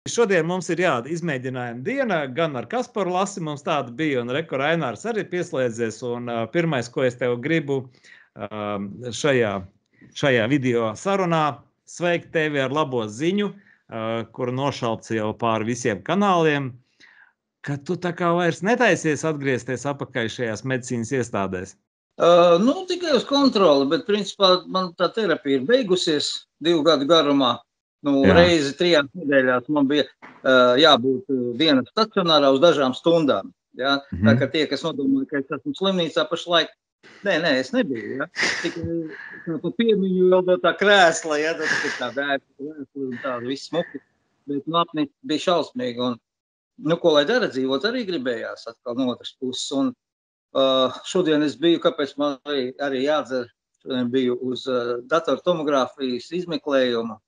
Šodien mums ir izmēģinājuma diena, gan ar Kasparu Lasi mums tāda bija, un Reko Rainārs arī pieslēdzies, un pirmais, ko es tev gribu šajā video sarunā, sveikt tevi ar labo ziņu, kuru nošalts jau pāri visiem kanāliem, ka tu tā kā vairs netaisies atgriezties apakaļ šajās medicīnas iestādēs. Tikai uz kontroli, bet principā man tā terapija ir beigusies 2 gadu garumā. Reizi 3 nedēļās man bija jābūt dienas stacionārā uz dažām stundām. Ja? Tā kā tie, kas nodomāja, ka es esmu slimnīcā pašlaik, nē, es nebiju. Ja? Tikai pa piemiņu vēl no tā krēsla, ja? Tas ir tā bērta un tāda viss smuki. Bet apnīt bija šausmīgi. Un, ko lai dara, dzīvot arī gribējās atkal no otras puses. Un šodien es biju, kāpēc man arī jādzer, šodien biju uz datortomogrāfijas izmeklējumu.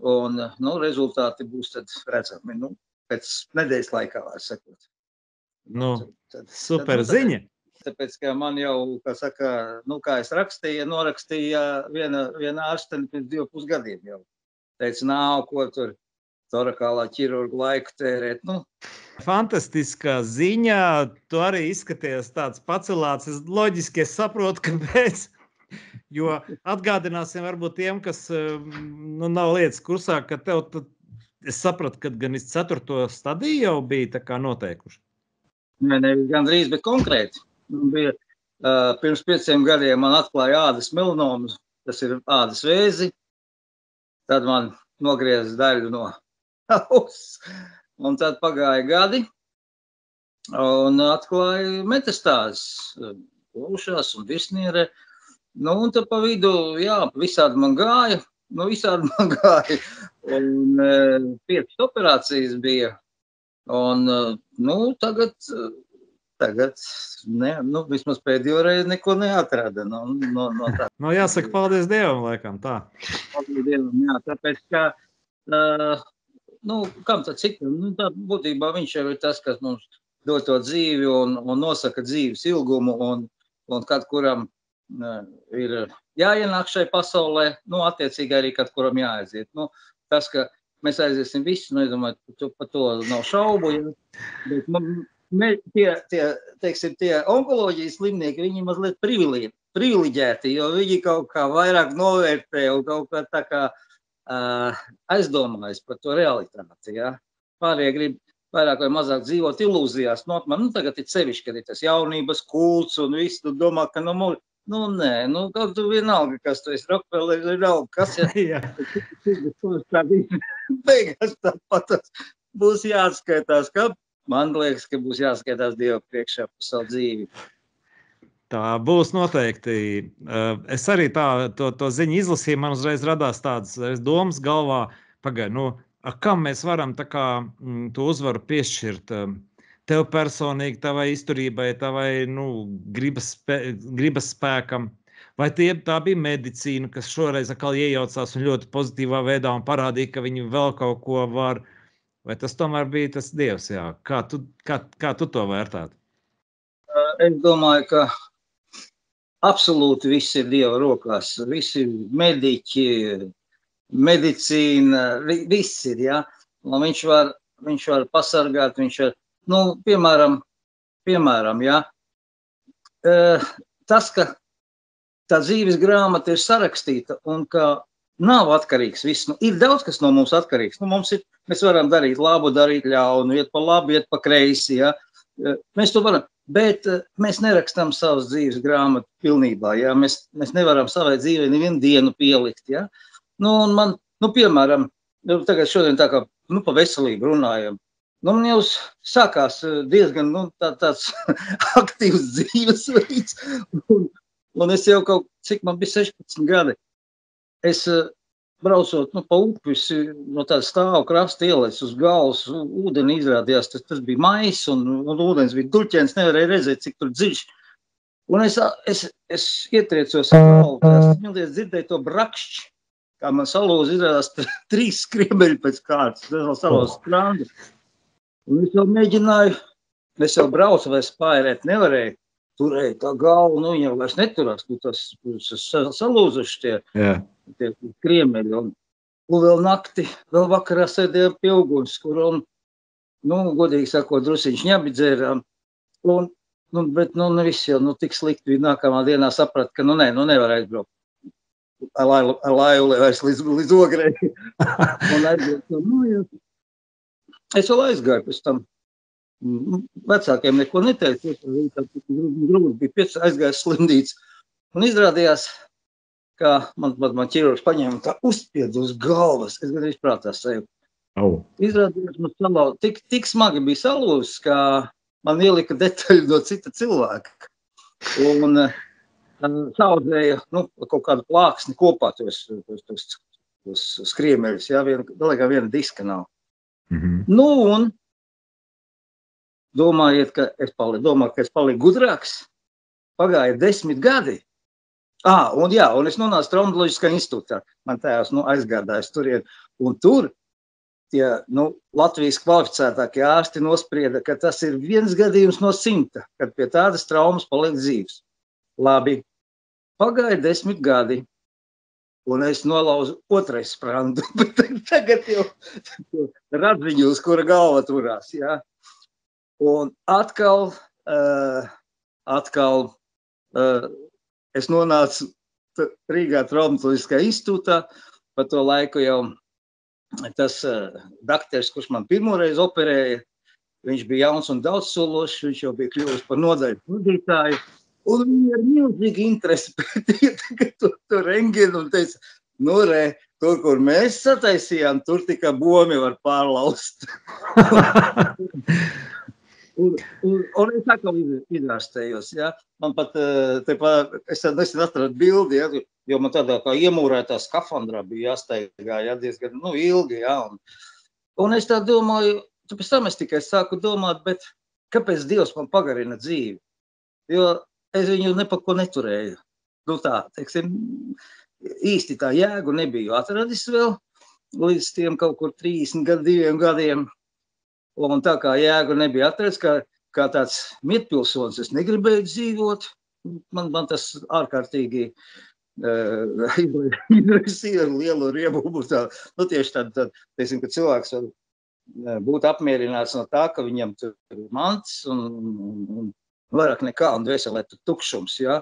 Un, rezultāti būs tad redzami, pēc nedēļas laikā, var sakot. Super ziņa. Tāpēc, ka man jau, kā saka, kā es norakstīja viena ārsteni pēc 2,5 gadiem jau. Teica, nav ko tur torakālā ķirurga laiku tērēt, Fantastiskā ziņa, tu arī izskaties tāds pacelāts, loģiski es saprotu, kāpēc. Jo atgādināsim varbūt tiem, kas nav lietas kursā, ka tev, es sapratu, ka gan 4. stadiju jau bija tā kā noteikuši. Nē, gandrīz, bet konkrēti. Bija, pirms 5 gadiem man atklāja ādas melanomu, tas ir ādas vēzi, tad man nogrieza daļu no auss, un tad pagāja gadi, un atklāja metastāzes, plaušās un virsnierē. Un tad pa vidu, visādi man gāja, un 5 operācijas bija, un, tagad, vismaz pēdējo reizi neko neatrada, no tā. Jāsaka, paldies Dievam, laikam, tā. Paldies Dievam, jā, tāpēc, ka, kam tad citam, tā būtībā viņš jau ir tas, kas mums dod to dzīvi un nosaka dzīves ilgumu, un kad kuram ir jāienāk šai pasaulē, attiecīgi arī, kad kuram jāaiziet. Tas, ka mēs aiziesim visi, es domāju, par to nav šaubu, bet tie onkoloģijas slimnieki, viņi mazliet privileģēti, jo viņi kaut kā vairāk novērtē un kaut kā tā kā aizdomājas par to realitāti, ja. Pārējie grib vairāk vai mazāk dzīvot ilūzijās, tagad ir sevišķi, kad ir tas jaunības kults un viss, tu domā, ka nē, kaut tu vienalga, kas tu esi, Rokfeller, vienalga, kas beigās tāpat būs jāatskaitās, man liekas, ka būs jāskaitās Dievu priekšā par savu dzīvi. Tā būs noteikti. Es arī to ziņu izlasīju, man uzreiz radās tādas domas galvā, kam mēs varam tā kā to uzvaru piešķirt tev personīgi, tavai izturībai, tavai gribas spēkam. Vai tā bija medicīna, kas šoreiz atkal iejaucās un ļoti pozitīvā veidā un parādīja, ka viņi vēl kaut ko var? Vai tas tomēr bija tas Dievs? Jā? Kā tu to vērtētu? Es domāju, ka absolūti viss ir Dieva rokās. Visi mediķi, medicīna, viss ir, jā. Un viņš var pasargāt, viņš var. Piemēram, jā, tas, ka tā dzīves grāmata ir sarakstīta un ka nav atkarīgs viss, ir daudz, kas no mums atkarīgs. Mēs varam darīt labu, darīt ļaunu, iet pa labi, iet pa kreisi, jā. Mēs to varam, bet mēs nerakstam savas dzīves grāmatu pilnībā, jā. Mēs nevaram savai dzīvei nevienu dienu pielikt, jā. Piemēram, tagad šodien tā kā, pa veselību runājam. Man jau sākās diezgan tāds aktīvs dzīvesveids, un es jau cik man bija 16 gadi, es braucot pa upis no tāda stāvu krasta ielais uz galvas, ūdeni izrādījās, tas bija mais, un ūdens bija duļķens, nevarēja redzēt, cik tur dziļš. Un es ietriecos galvu, es dzirdēju to brakšķi, kā man salūza izrādās 3 skriebeļi pēc kārtas, tas vēl salūza skrandu. Un es jau mēģināju, es jau braucu, vai spāirēt nevarēju, turēju tā galvu, viņa vairs neturās, tas salūzuši tie kriemeļi. Un vēl nakti, vēl vakarā sēdējām pie ugunskura un, godīgi sakot, drusiņš ņabi dzērām. Bet, viss jau, tik slikti bija nākamā dienā saprat, ka, nevar aizbraukt ar laivu vairs līdz Ogrei. Un aizbraukt, es vēl aizgāju pēc tam. Vecākiem neko neteicu, grūti bija aizgājis slimdīts. Un izrādījās, ka man ķirurgs paņēma tā uzspied uz galvas, es gandrīz prātā seju. Izrādījās, man tik smagi bija salūzis, ka man ielika detaļu no cita cilvēka. Un saudzēja, kaut kādu plāksni kopā tos skriemeļus, viena diska nav. Un domājiet, ka es paliku gudrāks. Pagāja 10 gadi. Un es nonācu traumatoloģiskā institūtā. Man tēvs aizgādājis turien. Un tur tie Latvijas kvalificētākie ārsti nosprieda, ka tas ir 1 gadījums no 100, kad pie tādas traumas paliek dzīves. Labi. Pagāja 10 gadi. Un es nolauzu 2. sprandu. Bet tagad jau radziņu, uz kura galva turās. Ja? Un atkal es nonācu Rīgā traumatoloģiskā institūtā. Pa to laiku jau tas dakteris, kurš man pirmoreiz operēja, viņš bija jauns un daudzsološs, viņš jau bija kļuvis par nodaļu vadītāju. Un viņi ar milzīgi interesi pētīja to rengenu un teica, tur, kur mēs sataisījām, tur tikai bomi var pārlaust. Un es atkal izvērstējos, ja. Man pat, es nesen atradu bildi, ja, jo man tādā kā iemūrētā skafandrā bija jāsteigā, ja, diezgan, ilgi, ja. Un es tā domāju, pēc tam es tikai sāku domāt, bet kāpēc Dievs man pagarina dzīvi? Jo es viņu nepako neturēju. Īsti tā jēgu nebiju atradis vēl, līdz tiem kaut kur 32 gadiem. Un tā kā jēgu nebija atradis, kā tāds mietpilsonis, es negribēju dzīvot. Man tas ārkārtīgi izraisīja lielu riebumu. Tieši tad, teiksim, ka cilvēks būtu apmierināts no tā, ka viņam tur ir mants un vairāk nekā, un dvēselē tur tukšums, ja.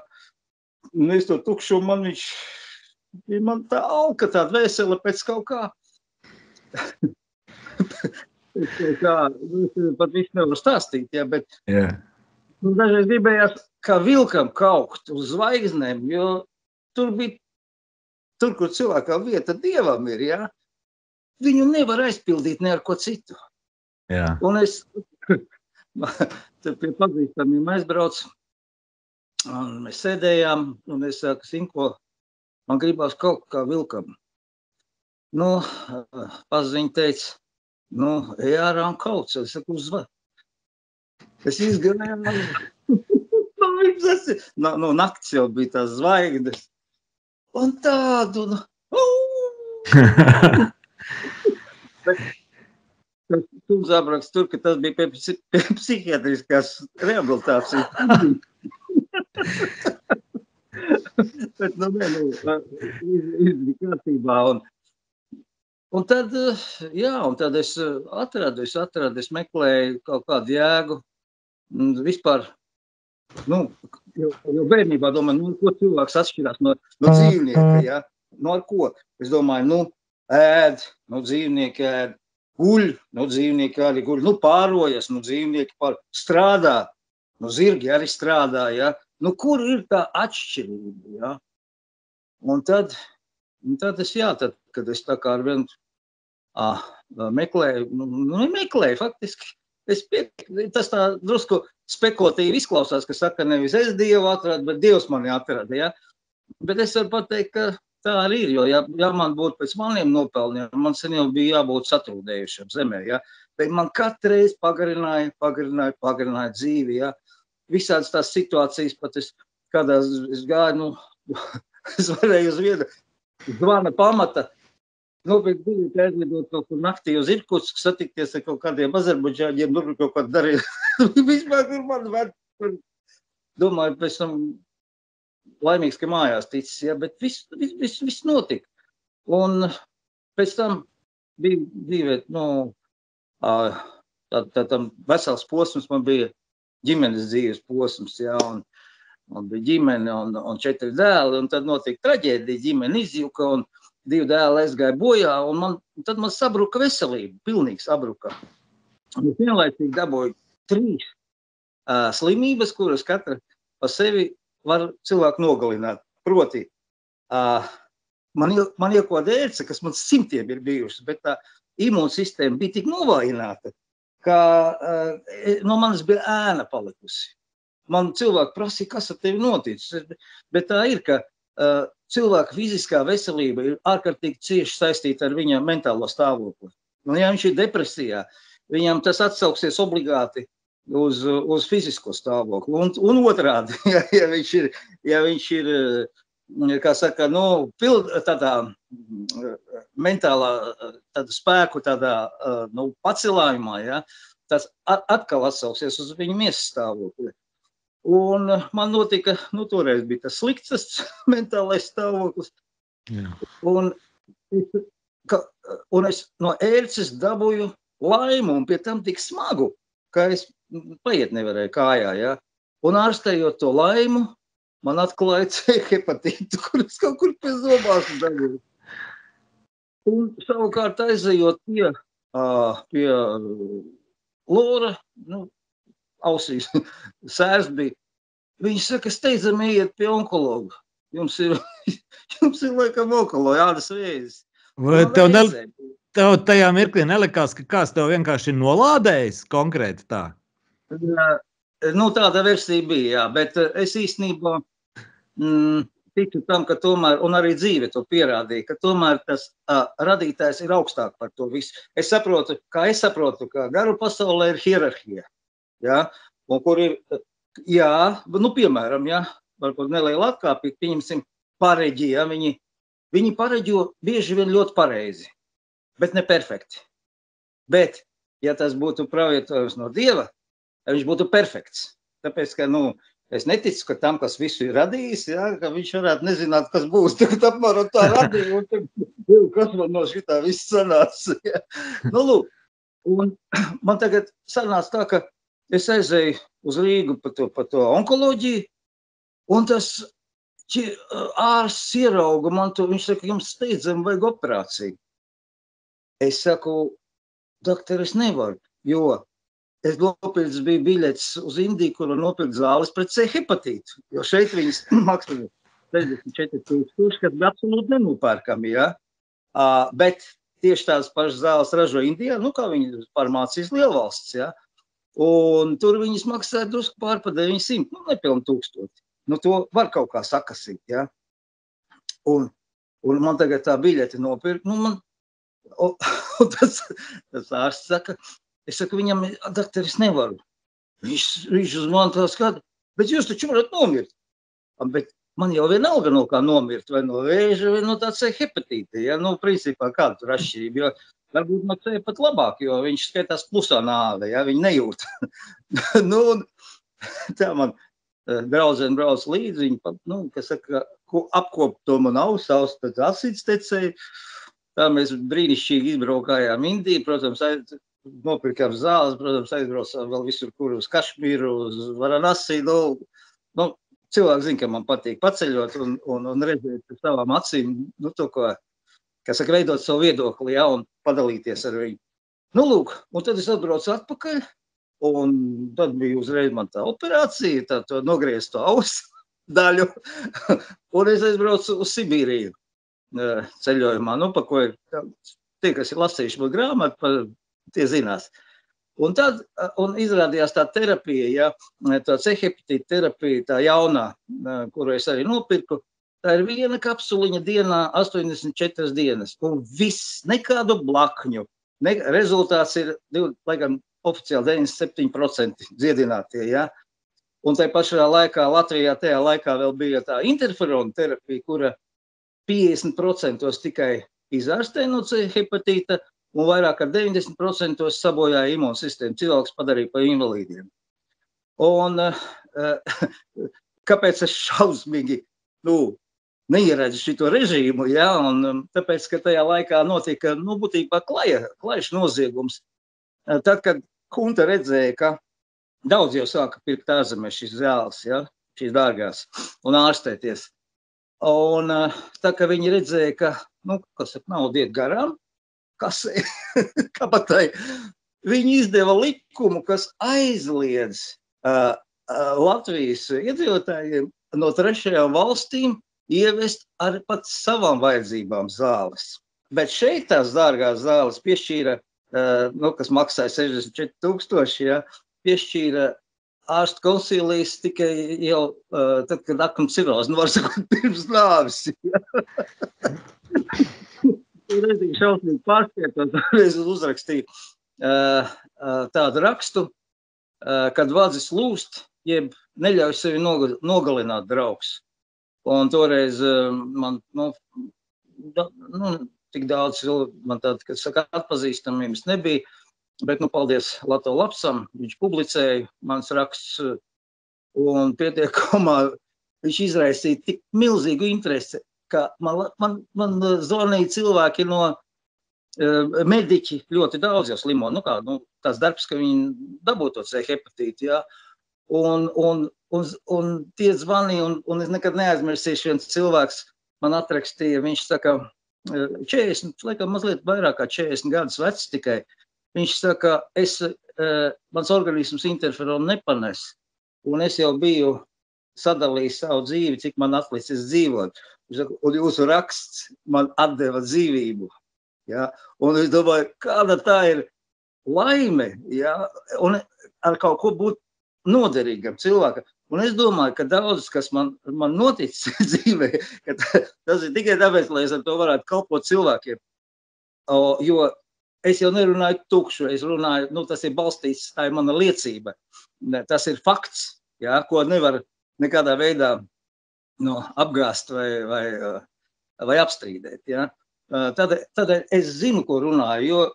Un es to tukšumu, man tā alka, tā dvēsele pēc kaut kā. Pat visu nevaru stāstīt, ja, bet dažreiz gribējās kā vilkam kaukt uz zvaigznēm, jo tur, kur cilvēkā vieta Dievam ir, ja, viņu nevar aizpildīt ne ar ko citu. Jā. Un es te pie pazīstamiem aizbrauc, un mēs sēdējām, un es saku, Sinko, man gribās kaut kā vilkam. Paziņa teica, ej ārā un kauc, es saku, uzvad. Es izgāju, nakts jau bija tās zvaigdes, un tādu, Tu zabraks tur, ka tas bija pie psihiatriskās rehabilitācijas. Bet, izbija kārtībā. Un tad es atradu, meklēju kaut kādu jēgu. Vispār, jo bērnībā domāju, ko cilvēks atšķirās no dzīvnieka, ja? Ar ko? Es domāju, ēd, dzīvnieki ēd. Guļ, dzīvnieki arī guļ, pārojas, dzīvnieki strādā, zirgi arī strādā, ja. Kur ir tā atšķirība, ja? Un tad kad es tā kā ar vienu meklēju, nemeklēju faktiski, tas tā drusku spekulatīvi izklausās, ka saka, nevis es Dievu atradu, bet Dievs mani atrada, ja. Bet es varu pateikt, ka tā arī ir, jo ja man būtu pēc maniem nopelniem, man sen jau bija jābūt satrūdējušam zemē, ja. Bet man katreiz pagarināja dzīvi, ja. Visādas tās situācijas, pat es gāju, es varēju uz vienu zvana pamata, nopirkt biļeti aizlidot kaut kur naktī uz Irkutsku, satikties ar kaut kādiem azerbaidžāņiem, kaut kādu darīt. Vispār, kur man vērt, domāju, pēc tam laimīgs, ka mājās ticis, ja, bet viss notika. Un pēc tam bija tam vesels posms, man bija ģimenes dzīves posms, jā, un bija ģimene un 4 dēli, un tad notika traģēdija, ģimene izjuka, un 2 dēli aizgāja bojā, un tad man sabruka veselība, pilnīgi sabruka. Un es vienlaicīgi dabūju 3 slimības, kuras katra pa sevi var cilvēku nogalināt. Proti, man iekoda ērce, kas man 100 ir bijušas, bet tā imūnsistēma bija tik novājināta, ka no manis bija ēna palikusi. Man cilvēki prasīja, kas ar tevi noticis, bet tā ir, ka cilvēka fiziskā veselība ir ārkārtīgi cieši saistīta ar viņa mentālo stāvokli. Un ja viņš ir depresijā, viņam tas atsauksies obligāti uz fizisko stāvokli. Un otrādi, ja viņš ir kā saka, tādā mentālā spēku pacelājumā, ja, tas atkal atsauksies uz viņu miesas stāvokli. Un man notika, toreiz bija tas slikts mentālais stāvoklis. Jā. Un es no ērces dabūju laimu, un pie tam tik smagu, ka es paiet nevarēju kājā, ja. Un ārstējot to laimu, man atklāja C hepatītu, kuras kaut kur pie zobās dabūju. Un savukārt aizejot pie Lora, ausīs sērs bija, viņš saka, steidzami iet pie onkologa. Jums ir laikam onkologa, Jānis Vēzis. Vai tev tajā mirklī nelikās, ka kāds tev vienkārši ir nolādējis konkrēti tā? Tāda versija bija, jā, bet es īstenībā ticu tam, ka tomēr, un arī dzīve to pierādīja, ka tomēr tas radītājs ir augstāk par to visu. Es saprotu, ka garu pasaulē ir hierarhija, jā, un kur ir, jā, piemēram, jā, varbūt neliela atkāpīt, pieņemsim pareģi, jā, viņi pareģo bieži vien ļoti pareizi, bet ne perfekti. Bet, ja tas būtu pravietojums no Dieva, viņš būtu perfekts. Tāpēc, ka, es neticu, ka tam, kas visu ir radījis, jā, ka viņš varētu nezināt, kas būs. Tagad apmēram tā radīja, un tagad, kas man no šitā viss sanāca. Jā. Lūk, un man tagad sanāca tā, ka es aizēju uz Rīgu pa to onkoloģiju, un tas ārsts ierauga man to, viņš saka, jums steidzami vajag operāciju. Es saku, doktor, es nevaru, jo es nopircis biju biļetes uz Indiju, kur nopirkt zāles pret C hepatītu, jo šeit viņas maksā 64,000, kas bija absolūti nenopērkami, ja? Bet tieši tās pašas zāles ražo Indijā, kā viņi farmācijas lielvalsts, ja? Un tur viņas maksāja drusku pār pa 900, nepilni 1000. To var kaut kā sakasīt, ja? Un man tagad tā biļete nopirkt, un tas ārsts saka, es saku viņam, doktor, es nevaru. Viņš uz mani tā skata, bet jūs taču varat nomirt. Bet man jau vienalga no kā nomirt, vai no vēža, vai no tā C hepatīta. Ja? Principā kāda tur atšķirība, jo varbūt no C pat labāk, jo viņš skaitās plusā nāve, ja? Viņi nejūt. Tā man draudzene brauc līdzi, viņi pat, kas saka, apkop to man auss, tad asins tecēja. Tā mēs brīnišķīgi izbraukājām Indiju, protams, nopirkām zāles, protams, aizbraucām vēl visur, kur uz Kašmīru, uz Varanasi. Cilvēki zina, ka man patīk paceļot un redzēt ar savām acīm, to, kas saka, veidot savu viedokli, ja, un padalīties ar viņu. Lūk, un tad es atbraucu atpakaļ, un tad bija uzreiz man tā operācija, tā nogriezt to ausu daļu, un es aizbraucu uz Sibīriju ceļojumā, pa ko ir tie, kas ir lasījuši man grāmatu, tie zinās. Un tad izrādījās tā terapija, ja, tā C hepatīta terapija, tā jaunā, kuru es arī nopirku, tā ir 1 kapsuliņa dienā, 84 dienas, un viss, nekādu blakņu. Rezultāts ir, laikam, oficiāli 97% dziedinātie, ja. Un tai pašā laikā, Latvijā tajā laikā vēl bija tā interferona terapija, kura 50% tikai izārstē no C hepatīta, un vairāk ar 90% sabojāja imūnsistēmu. Cilvēks padarīja par invalīdiem. Un kāpēc es šausmīgi neieredzu šito režīmu, ja, un tāpēc, ka tajā laikā notika, nu, būtībā klajš noziegums. Tad, kad hunta redzēja, ka daudz jau sāka pirkt ārzemē šīs zāles, ja, šīs dārgās, un ārstēties. Un tā, ka viņi redzēja, ka, nu, kas ir nauda iet garām, kasē, kabatai, viņi izdeva likumu, kas aizliedz Latvijas iedzīvotājiem no trešajām valstīm ievest ar pat savām vajadzībām zāles. Bet šeit tās dārgās zāles piešķīra, nu, kas maksāja 64,000, ja, piešķīra ārstu konsilijas tikai jau tad, kad akna cirozi, nu, var sakot, pirms nāvis. Ja. Reizīgi šausmīgi pārskietot, reiz uzrakstīju tādu rakstu, kad vadzis lūst, jeb neļauj sevi nogalināt draugs. Un toreiz man, nu, tik daudz man tāda, kad saka, atpazīstamības nebija, bet, nu, paldies Lato Lapsam, viņš publicēja mans raksts, un pietiekamā viņš izraisīja tik milzīgu interesi, ka man zvanīja cilvēki no mediķi ļoti daudz jau slimo, nu kā, nu, tās darbs, ka viņi dabūtu to C hepatīti, jā. Un tie zvanīja, un es nekad neaizmirsīšu, viens cilvēks man atrakstīja, viņš saka, 40, laikam mazliet vairāk kā 40 gadus vecs tikai. Viņš saka, mans organisms interferonu nepanes, un es jau biju sadalījis savu dzīvi, cik man atlicis dzīvot. Un jūsu raksts man atdeva dzīvību. Ja? Un es domāju, kāda tā ir laime, ja? Un ar kaut ko būt noderīgam cilvēkam. Un es domāju, ka daudz, kas man noticis dzīvē, ka tas ir tikai tāpēc, lai es ar to varētu kalpot cilvēkiem. Jo es jau nerunāju tukšu, es runāju, nu, tas ir balstīts, tā ir mana liecība. Tas ir fakts, ja, ko nevar nekādā veidā apgāst vai apstrīdēt. Ja. Tad es zinu, ko runāju, jo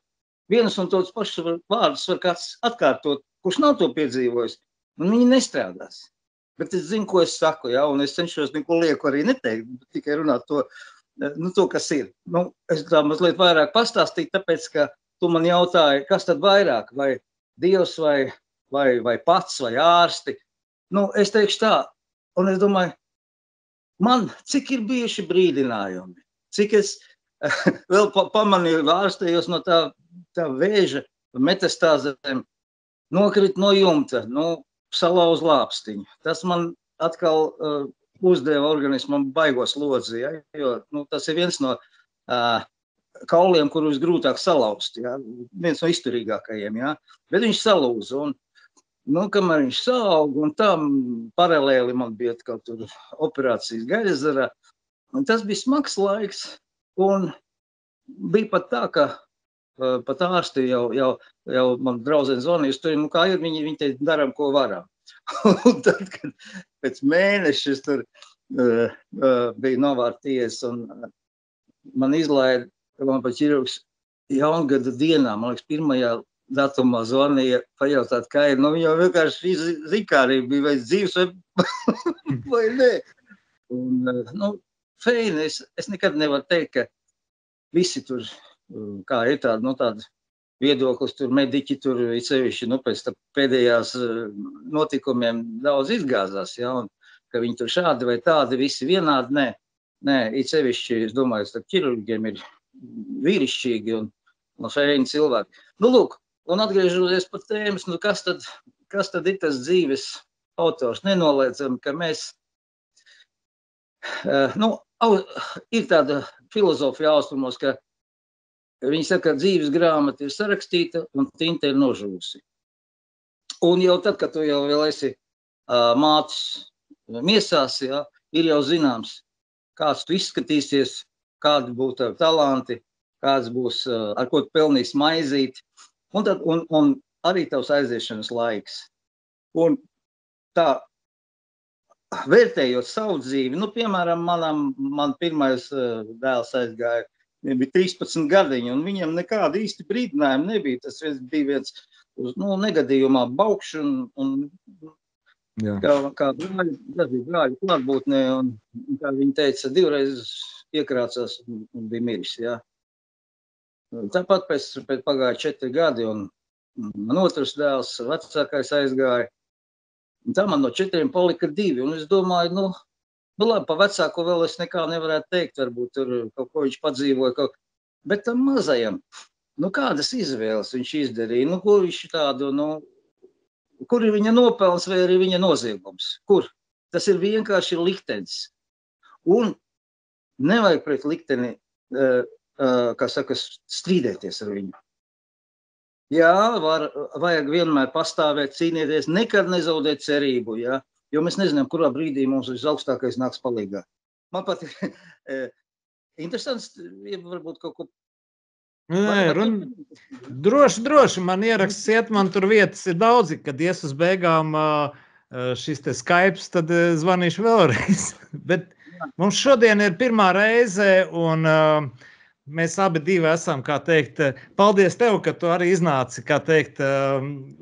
vienus un tos pašus vārdus var kāds atkārtot, kurš nav to piedzīvojis, un viņi nestrādās. Bet es zinu, ko es saku, ja, un es cenšos neko lieku arī neteikt, tikai runāt to, to kas ir. Nu, es tā mazliet vairāk pastāstīju, tāpēc, ka tu man jautāji, kas tad vairāk, vai Dievs, vai pats, vai ārsti. Nu, es teikšu tā, un es domāju, man cik ir bijuši brīdinājumi, cik es vēl pamanīju, ārstējos no tā vēža metastāzēm, nokrit no jumta, salauz lāpstiņu. Tas man atkal uzdeva organismam baigos lodzi, ja, jo tas ir viens no kauliem, kurus grūtāk salauzt, ja, viens no izturīgākajiem, ja, bet viņš salūza, un kamēr viņš saauga, un tam paralēli man bija kaut tur operācijas Gaļezerā, un tas bija smags laiks, un bija pat tā, ka pat ārsti jau man draudzene zvanījusi, tur, kā ir, viņi teica, daram, ko varam. Un tad, kad pēc mēnešas tur bija novārties, un man izlaida, man pa ķirurgs jaungada dienā, man liekas, pirmajā datumā zvanīja pajautāt, kā ir, viņam vienkārši zikārība bija vai dzīves vai nē. Un, feini, es nekad nevaru teikt, ka visi tur, kā ir tāda viedoklis, tur mediķi, tur sevišķi, pēc pēdējās notikumiem daudz izgāzās, ja, un ka viņi tur šādi vai tādi, visi vienādi, nē, it sevišķi, es domāju, starp ķirurgiem ir vīrišķīgi un feini cilvēki. Lūk, un atgriežoties par tēmas, kas tad ir tas dzīves autors? Nenoliedzam, ka mēs, ir tāda filozofija austrumos, ka viņi saka, ka dzīves grāmata ir sarakstīta un tinte ir nožūsi. Un jau tad, kad tu jau vēl esi mātes miesās, ja, ir jau zināms, kāds tu izskatīsies, kādi būs tavi talanti, kāds būs, ar ko tu pelnīs maizīt, un arī tavs aiziešanas laiks. Un tā, vērtējot savu dzīvi, piemēram, man pirmais dēls aizgāja, viņam bija 13 gadiņi, un viņam nekāda īsti brīdinājuma nebija. Tas bija viens uz negadījumā baukš, un kā brāļu klātbūtnē, un kā viņi teica, 2 reizes piekrācās un bija miris, jā. Tāpat pēc pagāja 4 gadi, un man otrs dēls, vecākais aizgāja. Un tā man no 4 palika 2, un es domāju, nu labi, pa vecāko vēl es nekā nevarētu teikt, varbūt tur kaut ko viņš padzīvoja, bet tam mazajam, kādas izvēles viņš izdarīja, kur viņš tādu, kur ir viņa nopelns vai arī viņa noziegums? Kur? Tas ir vienkārši liktenis. Un nevajag pret likteni, kā saka, strīdēties ar viņu. Jā, vajag vienmēr pastāvēt, cīnīties, nekad nezaudēt cerību, jā, jo mēs nezinām, kurā brīdī mums visaugstākais nāks palīgā. Man pat interesants, varbūt kaut ko. Nē, droši, man ieraksts iet, man tur vietas ir daudzi, kad ies uz beigām šis te Skypes, tad zvanīšu vēlreiz. Bet mums šodien ir pirmā reize, un mēs abi divi esam, kā teikt, paldies tev, ka tu arī iznāci, kā teikt,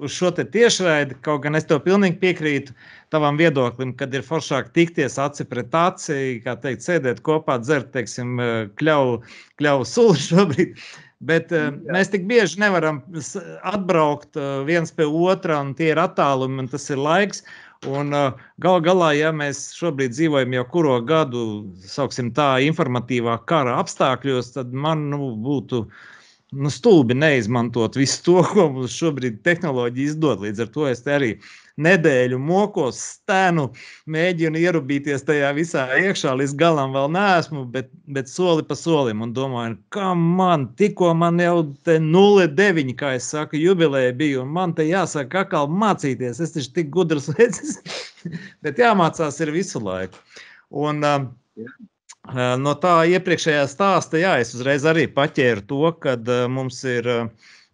uz šo te tiešraidi, kaut gan es tev pilnīgi piekrītu tavam viedoklim, kad ir foršāk tikties aci pret aci, kā teikt, sēdēt kopā, dzert, teiksim, kļavu suli šobrīd. Bet mēs tik bieži nevaram atbraukt viens pie otra, un tie ir attālumi, un tas ir laiks. Un galā, ja mēs šobrīd dzīvojam jau kuro gadu, sauksim tā, informatīvā kara apstākļos, tad man būtu stulbi neizmantot visu to, ko mums šobrīd tehnoloģija izdod. Līdz ar to es te arī nedēļu mokos, stēnu, mēģinu ierubīties tajā visā iekšā, līdz galam vēl neesmu, bet soli pa solim, un domāju, kā tikko man jau te 09, kā es saku, jubilēja bija, un man te jāsāk atkal mācīties, es taču tik gudrs vecis, bet jāmācās ir visu laiku. Un no tā iepriekšējā stāsta, jā, es uzreiz arī paķēru to, kad mums ir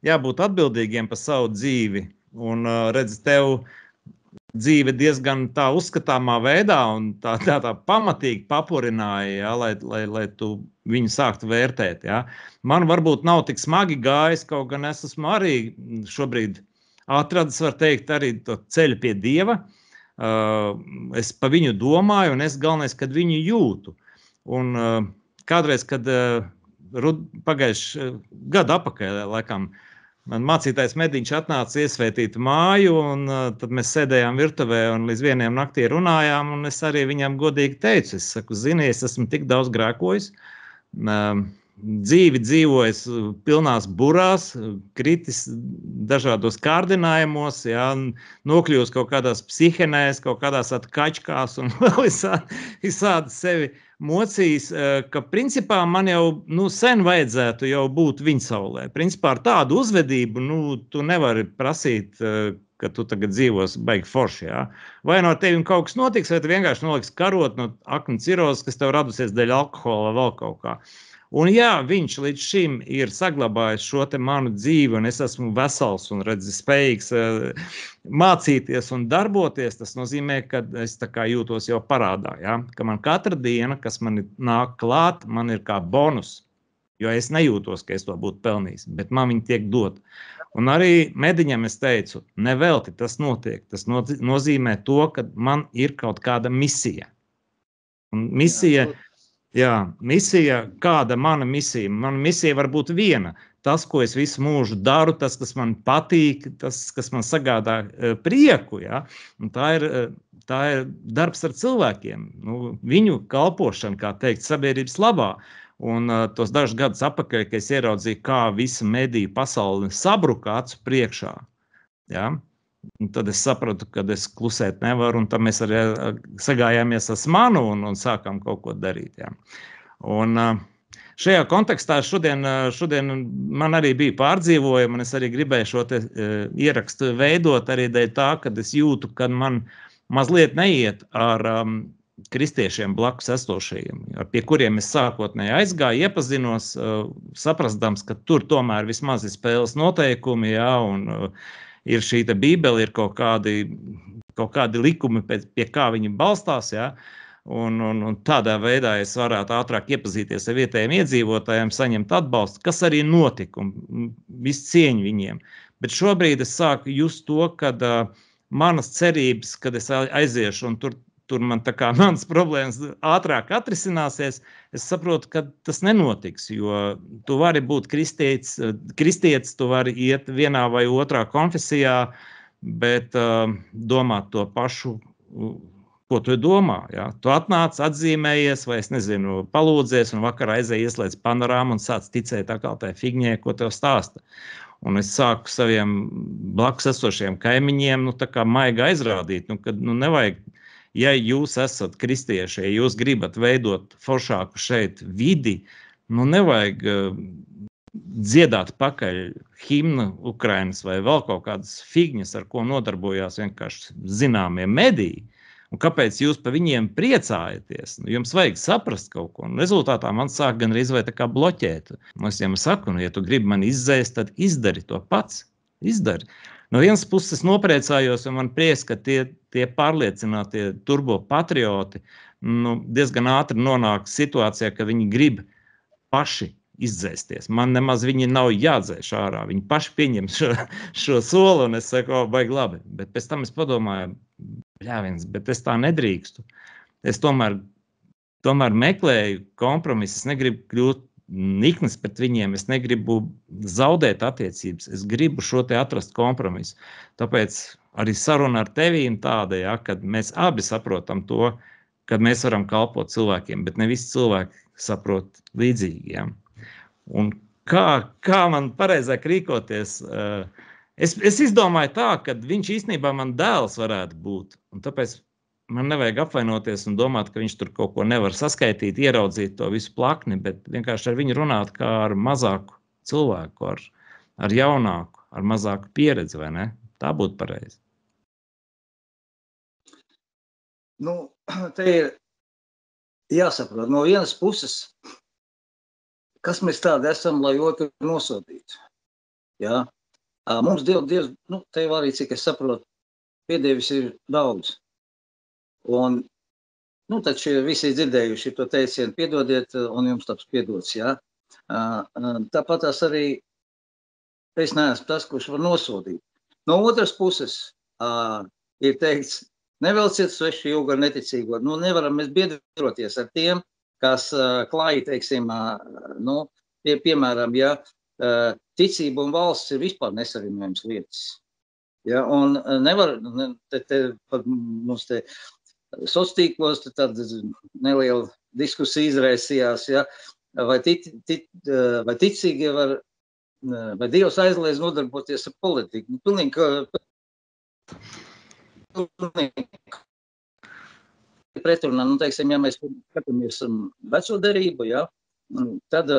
jābūt atbildīgiem par savu dzīvi, un redz, tev dzīve diezgan tā uzskatāmā veidā un tā pamatīgi papurināja, ja, lai tu viņu sāktu vērtēt. Ja. Man varbūt nav tik smagi gājis, kaut gan es esmu arī šobrīd atradis, var teikt, arī to ceļu pie Dieva. Es pa viņu domāju, un es galvenais, kad viņu jūtu. Un kādreiz, kad pagājuši gadu apakaļ, laikam, man mācītājs Mediņš atnāca iesvētīt māju, un tad mēs sēdējām virtuvē un līdz 1 naktī runājām, un es arī viņam godīgi teicu, es saku, zini, es esmu tik daudz grēkojis, dzīvi dzīvojis pilnās burās, kritis dažādos kārdinājumos, jā, nokļūst kaut kādās psihenēs, kaut kādās atkačkās un vēl visādi sevi mocījis, ka principā man jau sen vajadzētu jau būt viņsaulē. Principā ar tādu uzvedību tu nevari prasīt, ka tu tagad dzīvos baigi forši. Jā. Vai no tevim kaut kas notiks, vai tu vienkārši noliks karot no aknu cirozes, kas tev radusies dēļ alkohola vai vēl kaut kā. Un jā, viņš līdz šim ir saglabājis šo te manu dzīvi, un es esmu vesels un spējīgs mācīties un darboties. Tas nozīmē, ka es tā kā jūtos jau parādā, ja? Ka man katra diena, kas man nāk klāt, man ir kā bonus, jo es nejūtos, ka es to būtu pelnījis, bet man viņi tiek dot. Un arī Mediņam es teicu, nevelti tas notiek. Tas nozīmē to, ka man ir kaut kāda misija. Un misija... Jā, misija, kāda mana misija? Mana misija var būt viena. Tas, ko es visu mūžu daru, tas, kas man patīk, tas, kas man sagādā prieku. Ja? Un tā ir darbs ar cilvēkiem. Viņu kalpošana, kā teikt, sabiedrības labā. Un tos dažus gadus atpakaļ, kad es ieraudzīju, kā visa mediju pasaule sabruka acu priekšā. Ja? Un tad es sapratu, ka es klusēt nevaru, un tad mēs arī sagājāmies ar smanu un sākām kaut ko darīt. Jā. Un šajā kontekstā šodien man arī bija pārdzīvojumi, un es arī gribēju šo te ierakstu veidot arī dēļ tā, kad es jūtu, ka man mazliet neiet ar kristiešiem blakus esošajiem, pie kuriem es sākotnēji aizgāju, iepazinos, saprastams, ka tur tomēr vismaz ir spēles noteikumi, jā, un ir šī bībele, ir kaut kādi likumi, pie kā viņi balstās, ja? Un tādā veidā es varētu ātrāk iepazīties ar vietējiem iedzīvotājiem, saņemt atbalstu, kas arī notika, un visu cieņu viņiem. Bet šobrīd es sāku just to, kad manas cerības, kad es aiziešu un tur man tā kā manas problēmas ātrāk atrisināsies, es saprotu, ka tas nenotiks, jo tu vari būt kristietis, tu vari iet vienā vai otrā konfesijā, bet domāt to pašu, ko tu domā. Ja? Tu atnāc, atzīmējies, vai es nezinu, palūdzies, un vakarā aizēji ieslēdz panorāmu un sāc ticēt atkal tai figņai, ko tev stāsta. Un es sāku saviem blakus esošiem kaimiņiem, tā kā maigi aizrādīt, kad nevajag, ja jūs esat kristieši, ja jūs gribat veidot foršāku šeit vidi, nevajag dziedāt pakaļ himnu Ukrainas vai vēl kaut kādas figņas, ar ko nodarbojās vienkārši zināmie mediji. Un kāpēc jūs pa viņiem priecājaties? Jums vajag saprast kaut ko. Un rezultātā man sāk gan arī tā kā bloķēt. Es viņam saku, ja tu gribi mani izzēst, tad izdari to pats. Izdari. No vienas puses nopriecājos, un man prieks, ka tie pārliecinātie turbo patrioti diezgan ātri nonāk situācijā, ka viņi grib paši izdzēsties. Man nemaz viņi nav jādzēš ārā. Viņi paši pieņem šo soli, un es saku, baigi labi. Bet pēc tam es padomāju, bet es tā nedrīkstu. Es tomēr meklēju kompromisu. Es negribu kļūt niknis pret viņiem, es negribu zaudēt attiecības. Es gribu šo te atrast kompromisu. Tāpēc arī saruna ar tevīm tāda, kad mēs abi saprotam to, kad mēs varam kalpot cilvēkiem, bet ne visi cilvēki saprot līdzīgi. Ja? Un kā man pareizāk rīkoties? Es izdomāju tā, ka viņš īstenībā man dēls varētu būt, un tāpēc man nevajag apvainoties un domāt, ka viņš tur kaut ko nevar saskaitīt, ieraudzīt to visu plakni, bet vienkārši ar viņu runāt kā ar mazāku cilvēku, ar jaunāku, ar mazāku pieredzi, vai ne? Tā būtu pareizi. Te ir jāsaprot no vienas puses, kas mēs tādi esam, lai otru nosodītu. Ja? Mums Dievs, te arī, cik es saprotu, piedievis ir daudz. Un, taču visi dzirdējuši to teicienu, piedodiet, un jums taps piedots, ja? Tāpat tās arī es neesmu tas, kurš var nosodīt. No otras puses ir teikts, nevelciet svešu jūgu ar neticīgo. Nevaram mēs biedroties ar tiem, kas klāji, teiksim, piemēram, ja ticība un valsts ir vispār nesavienojams lietas. Ja, un nevar, mums te sociālos tāda neliela diskusija izraisījās, ja, vai ticīgie var, vai Dievs aizliedz nodarboties ar politiku. Pilnīgi pretrunā, teiksim, ja mēs skatāmies veco derību, ja, tad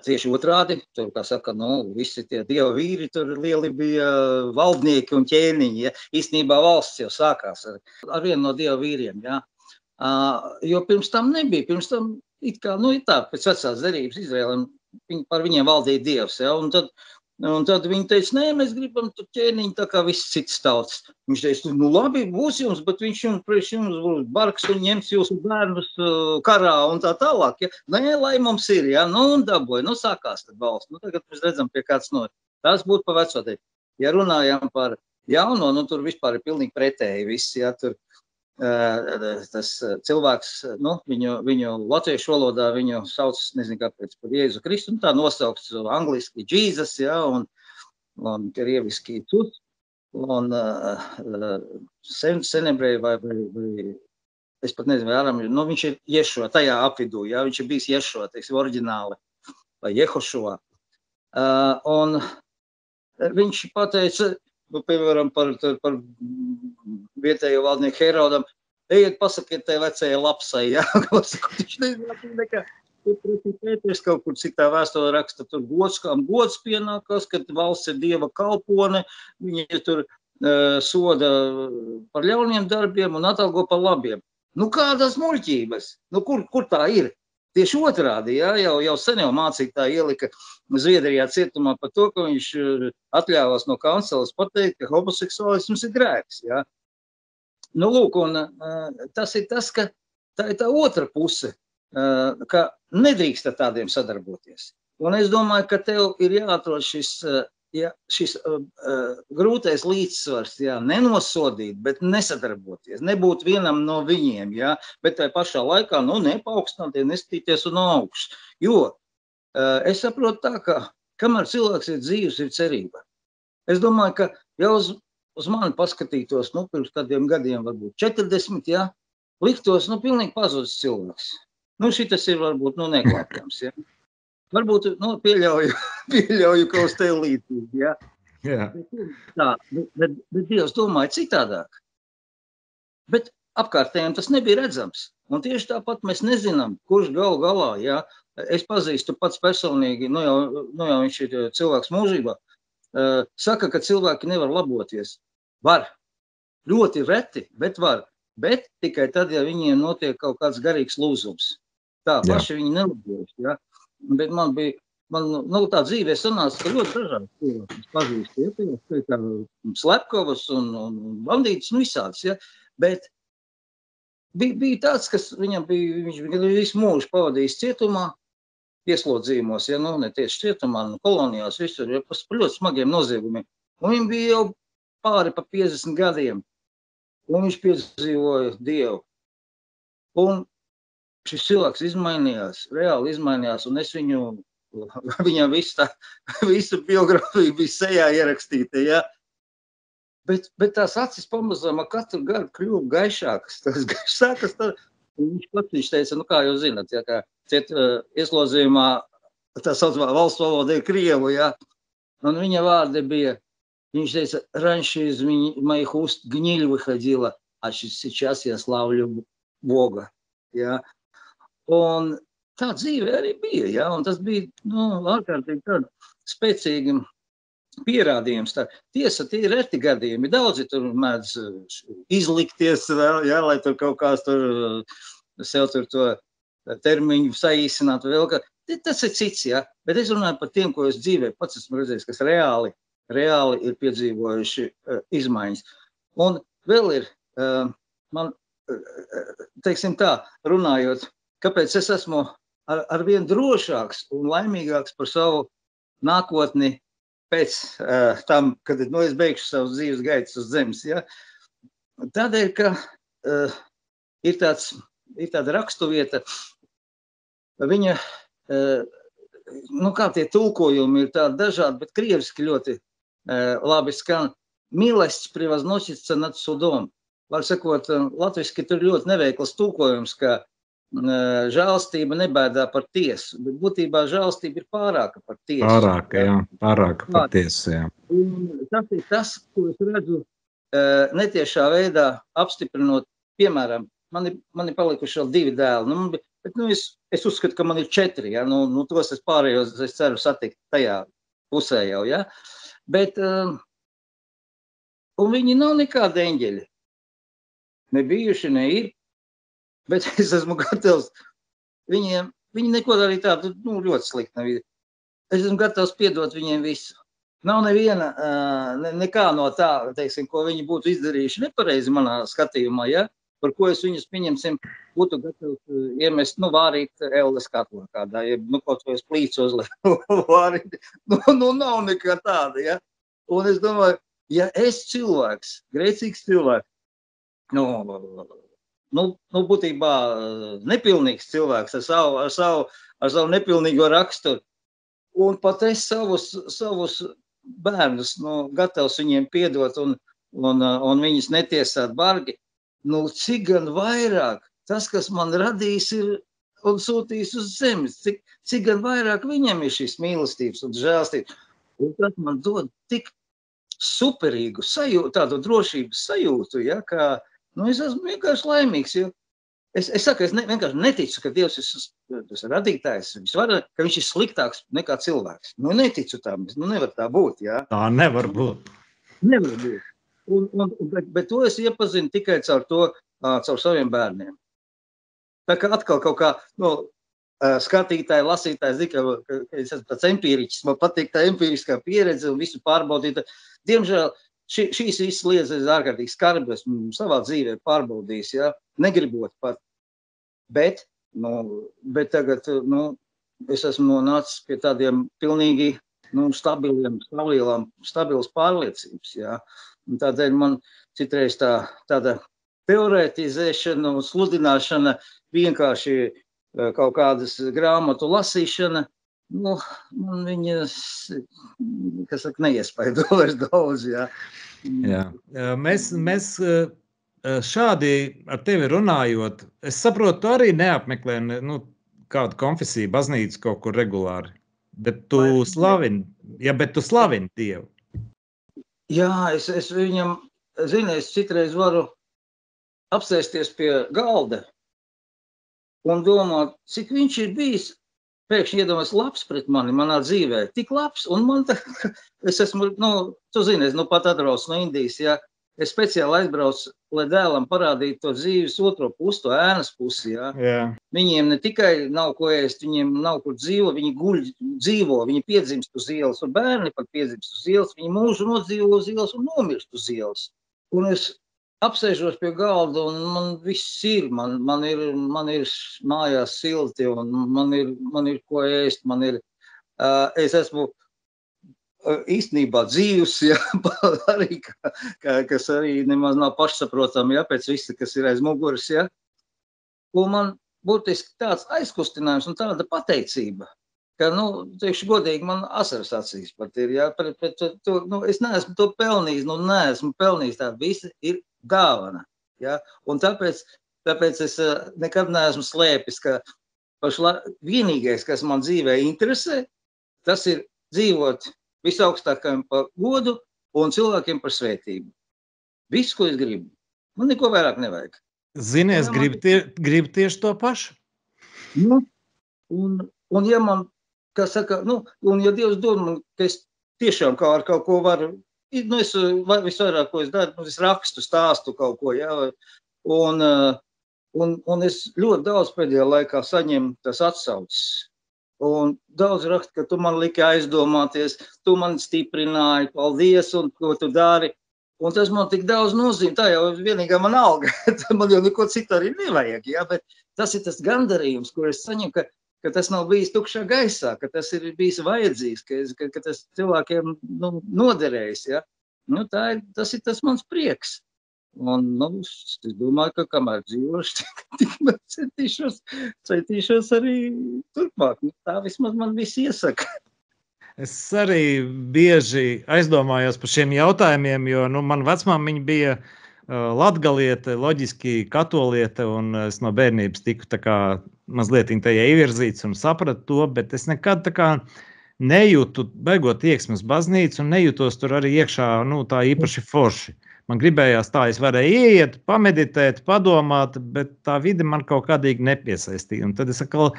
tieši otrādi, tur, kā saka, visi tie dieva vīri, tur lieli bija valdnieki un ķēniņi, ja. Īstenībā valsts jau sākās ar vienu no dieva vīriem, ja. Jo pirms tam nebija, pirms tam it kā, pēc vecās derības Izraēlam, par viņiem valdīja Dievs, ja, un tad viņi teica, nē, mēs gribam tu ķēniņu tā kā viss cits tauts. Viņš teica, labi, būs jums, bet viņš jums būs bargs un ņems jūsu bērnus karā un tā tālāk. Ja? Nē, lai mums ir, ja? Un dabūja, sākās tad valsts. Tagad mēs redzam, pie kāds no. Tas būtu pa vecotē. Ja runājam par jauno, tur vispār ir pilnīgi pretēji viss, ja tur tas cilvēks, viņu latviešu valodā viņu sauc, nezinu kāpēc, par Jēzu Kristu, tā nosaukts angliski Jesus, ja, un krieviski tut, un senebreji vai es pat nezinu, vai aram, viņš ir Ješua, tajā apvidū, ja, viņš ir bijis Ješua, teiksim, oriģināli, vai Jehošua. Un viņš pateica, piemēram, par vietējo valdnieku Herodam, ejiet pasakiet tai vecajai lapsai, ja? Viņš nezinātu nekā, Pēters kaut kur citā vēstulē raksta, tur gods pienākās, kad valsts ir dieva kalpone, viņi tur soda par ļauniem darbiem un atalgo par labiem. Kādas muļķības? Kur tā ir? Tieši otrādi, ja, jau sen jau mācītāji ielika Zviedrijā cietumā par to, ka viņš atļāvās no kanceles pateikt, ka homoseksuālisms ir grēks. Ja. Lūk, un tas ir tas, ka tā ir tā otra puse, ka nedrīkst ar tādiem sadarboties. Un es domāju, ka tev ir jāatrod šis šis grūtais līdzsvars, nenosodīt, bet nesadarboties, nebūt vienam no viņiem, bet tai pašā laikā, nepaaugstināt, neskatīties un augšs. Jo es saprotu tā, ka kamēr cilvēks ir dzīvs, ir cerība. Es domāju, ka jau uz mani paskatītos, pirms kādiem gadiem, varbūt 40, liktos, pilnīgi pazudis cilvēks. Šitas ir varbūt, neklāpjams, Varbūt, pieļauju, ka uz tevi līdzīgi, Bet Dievs domāja citādāk. Bet apkārtējiem tas nebija redzams. Un tieši tāpat mēs nezinām, kurš galu galā, Es pazīstu pats personīgi, jau viņš ir cilvēks mūžībā, saka, ka cilvēki nevar laboties. Var. Ļoti reti, bet var. Bet tikai tad, ja viņiem notiek kaut kāds garīgs lūzums. Tā, paši viņi nelabojas, Bet man tā dzīvē sanāca, ka ļoti dažādi cilvēki pazīst, slepkavas un bandītus, visādas, Bet bija tāds, kas viņš bija visu mūžu pavadījis cietumā, ieslodzījumos, ne tieši cietumā, kolonijās, visur, par ļoti smagiem noziegumiem. Un viņam bija jau pāri pa 50 gadiem, un viņš piedzīvoja Dievu. Un šis cilvēks izmainījās, reāli izmainījās, un es viņam visu biogrāfiju bija sejā ierakstīta, Bet tās acis pamazām ar katru gadu kļuva gaišākas. Viņš teica, kā jūs zināt, kā ieslodzījumā tā saucamā valsts valoda ir krievu, Un viņa vārdi bija, viņš teica, раньше из моих уст гниль выходила, а сейчас я славлю Бога, Un tā dzīve arī bija, Un tas bija, ārkārtīgi tādi spēcīgi pierādījums. Tiesa, tie ir reti gadījumi. Daudzi tur mēdz izlikties, lai tur kaut kāds sev to termiņu saīsināt. Tas ir cits, Bet es runāju par tiem, ko es dzīvē pats esmu redzējis, kas reāli ir piedzīvojuši izmaiņas. Un vēl ir, man, teiksim tā, runājot, kāpēc es esmu arvien drošāks un laimīgāks par savu nākotni pēc tam, kad es beigšu savus dzīves gaitas uz zemes. Tādēļ, ka ir tāda rakstuvieta, viņa, kā tie tulkojumi ir tādi dažādi, bet krieviski ļoti labi skan. Mīlestis prevoznosится над судом. Var sakot, latviski tur ļoti neveikls tulkojums, ka žēlastība nebēdā par tiesu, bet būtībā žēlastība ir pārāka par tiesu. Pārāka par tiesu, Tas ir tas, ko es redzu netiešā veidā apstiprinot, piemēram, man ir palikuši vēl 2 dēli, bet es uzskatu, ka man ir 4, tos es pārējos, es ceru satikt tajā pusē jau, Bet, un viņi nav nekādi eņģeļi, ne bijuši, ne ir. Bet es esmu gatavs, viņi neko arī tādu, ļoti slikti nav. Es esmu gatavs piedot viņiem visu. Nav neviena, nekā no tā, teiksim, ko viņi būtu izdarījuši nepareizi manā skatījumā, par ko es viņus, pieņemsim, būtu gatavs iemest, vārīt elles katlā kādā, kaut ko es plīcos, vārīt, nav nekā tāda, Un es domāju, ja es cilvēks, grēcīgs cilvēks, būtībā nepilnīgs cilvēks ar savu nepilnīgo raksturu. Un pat es savus bērnus, gatavs viņiem piedot un viņus netiesāt bargi. Cik gan vairāk tas, kas man radīs ir un sūtīs uz zemes, cik gan vairāk viņam ir šīs mīlestības un žēlstības. Un tas man dod tik superīgu sajūtu, tādu drošības sajūtu, ka es esmu vienkārši laimīgs, jo es saku, es vienkārši neticu, ka Dievs ir radītājs, ka viņš ir sliktāks nekā cilvēks. Neticu tam, nevar tā būt, Tā nevar būt. Nevar būt. Bet to es iepazinu tikai caur saviem bērniem. Tā kā atkal kaut kā, skatītāji, lasītāji, zina, ka es esmu tāds empīriķis, man patīk tā empīriskā pieredze un visu pārbaudīt. Diemžēl šīs visas lietas ir ārkārtīgi skarbi, esmu savā dzīvē pārbaudījis, negribot pat. Bet tagad, es esmu nonācis pie tādiem pilnīgi stabilas pārliecības, jā. Un tādēļ man citreiz tāda teoretizēšana un sludināšana, vienkārši kaut kādas grāmatu lasīšana, man viņas, kas saka, neiespaido vairs daudz, jā. Jā. Mēs šādi ar tevi runājot, es saprotu, tu arī neapmeklē kādu konfesiju, baznīcu kaut kur regulāri, bet tu slavini Dievu. Jā, es viņam, es citreiz varu apsēsties pie galda un domāt, cik viņš ir bijis, pēkšņi iedomās labs pret mani manā dzīvē, tik labs, un man es esmu, tu zini, es pat atbraucu no Indijas, jā, es speciāli aizbraucu, lai dēlam parādītu to dzīves otro pusi, to ēnas pusi, jā. Jā. Viņiem ne tikai nav ko ēst, viņiem nav kur viņi dzīvo, viņi piedzimst uz ielas, un bērni pat piedzimst uz ielas, viņi mūžu nodzīvo uz ielas un nomirst uz ielas. Un es apsēžos pie galda, un man viss ir, man ir mājās silti, un man ir ko ēst, es esmu īstenībā dzīvs, jā, arī, kas arī nemaz nav pašsaprotami, jā, pēc visa, kas ir aiz muguras, jā. Un man būtiski tāds aizkustinājums un tāda pateicība, ka, teikšu godīgi, man asaras acīs pat ir, jā, es neesmu to pelnījis, neesmu pelnījis, tā visa ir dāvana, jā, un tāpēc es nekad neesmu slēpis, ka vienīgais, kas man dzīvē interesē, tas ir dzīvot visaugstākajam par godu un cilvēkiem par svētību. Viss, ko es gribu. Man neko vairāk nevajag. Zini, es gribu tieši to pašu. Un ja man, kā saka, un ja Dievs dod man, ka es tiešām kā ar kaut ko varu, es visvairāk, ko es daru, es rakstu, stāstu kaut ko, jā, un es ļoti daudz pēdējā laikā saņemu tas atsaucis. Un daudz raksta, ka tu man liki aizdomāties, tu man stiprināji, paldies, un ko tu dari. Un tas man tik daudz nozīmē, tā jau vienīgā man alga, man jau neko citu arī nevajag, jā, bet tas ir tas gandarījums, kur es saņemu, ka tas nav bijis tukšā gaisā, ka tas ir bijis vajadzīgs, ka tas cilvēkiem noderējis, jā. Tas ir tas mans prieks. Un, es domāju, ka kamēr dzīvošu, tikmēr centīšos arī turpmāk. Tā vismaz man viss iesaka. Es arī bieži aizdomājos par šiem jautājumiem, jo man vecmāmiņa bija latgaliete, loģiski katoliete, un es no bērnības tiku tā kā mazliet tajā ievirzīts un sapratu to, bet es nekad tā kā nejūtu beigot ieksmes baznīcu un nejūtos tur arī iekšā, tā īpaši forši. Man gribējās tā, es varēju ieiet, pameditēt, padomāt, bet tā vide man kaut kādīgi nepiesaistīja. Un tad es atkal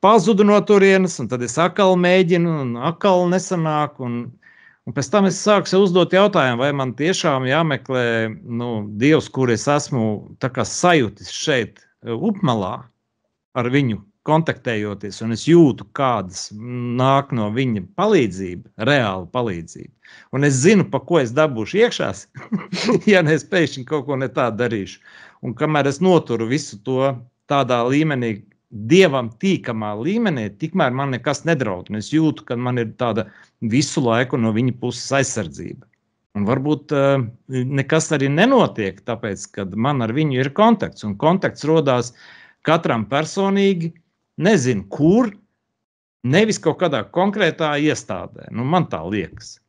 pazudu no turienes, un tad es atkal mēģinu, un atkal nesanāk. Un pēc tam es sāku uzdot jautājumu, vai man tiešām jāmeklē Dievs, kur es esmu tā kā sajūtis šeit, Upmalā, ar viņu kontaktējoties, un es jūtu, kādas nāk no viņa palīdzība, reāla palīdzība. Un es zinu, pa ko es dabūšu iekšās, ja es pēkšņi kaut ko ne tādu darīšu. Un kamēr es noturu visu to tādā līmenī, Dievam tīkamā līmenī, tikmēr man nekas nedraud. Un es jūtu, ka man ir tāda visu laiku no viņa puses aizsardzība. Un varbūt nekas arī nenotiek, tāpēc, kad man ar viņu ir kontakts. Un kontakts rodās katram personīgi, nezinu, kur, nevis kaut kādā konkrētā iestādē. Man tā liekas.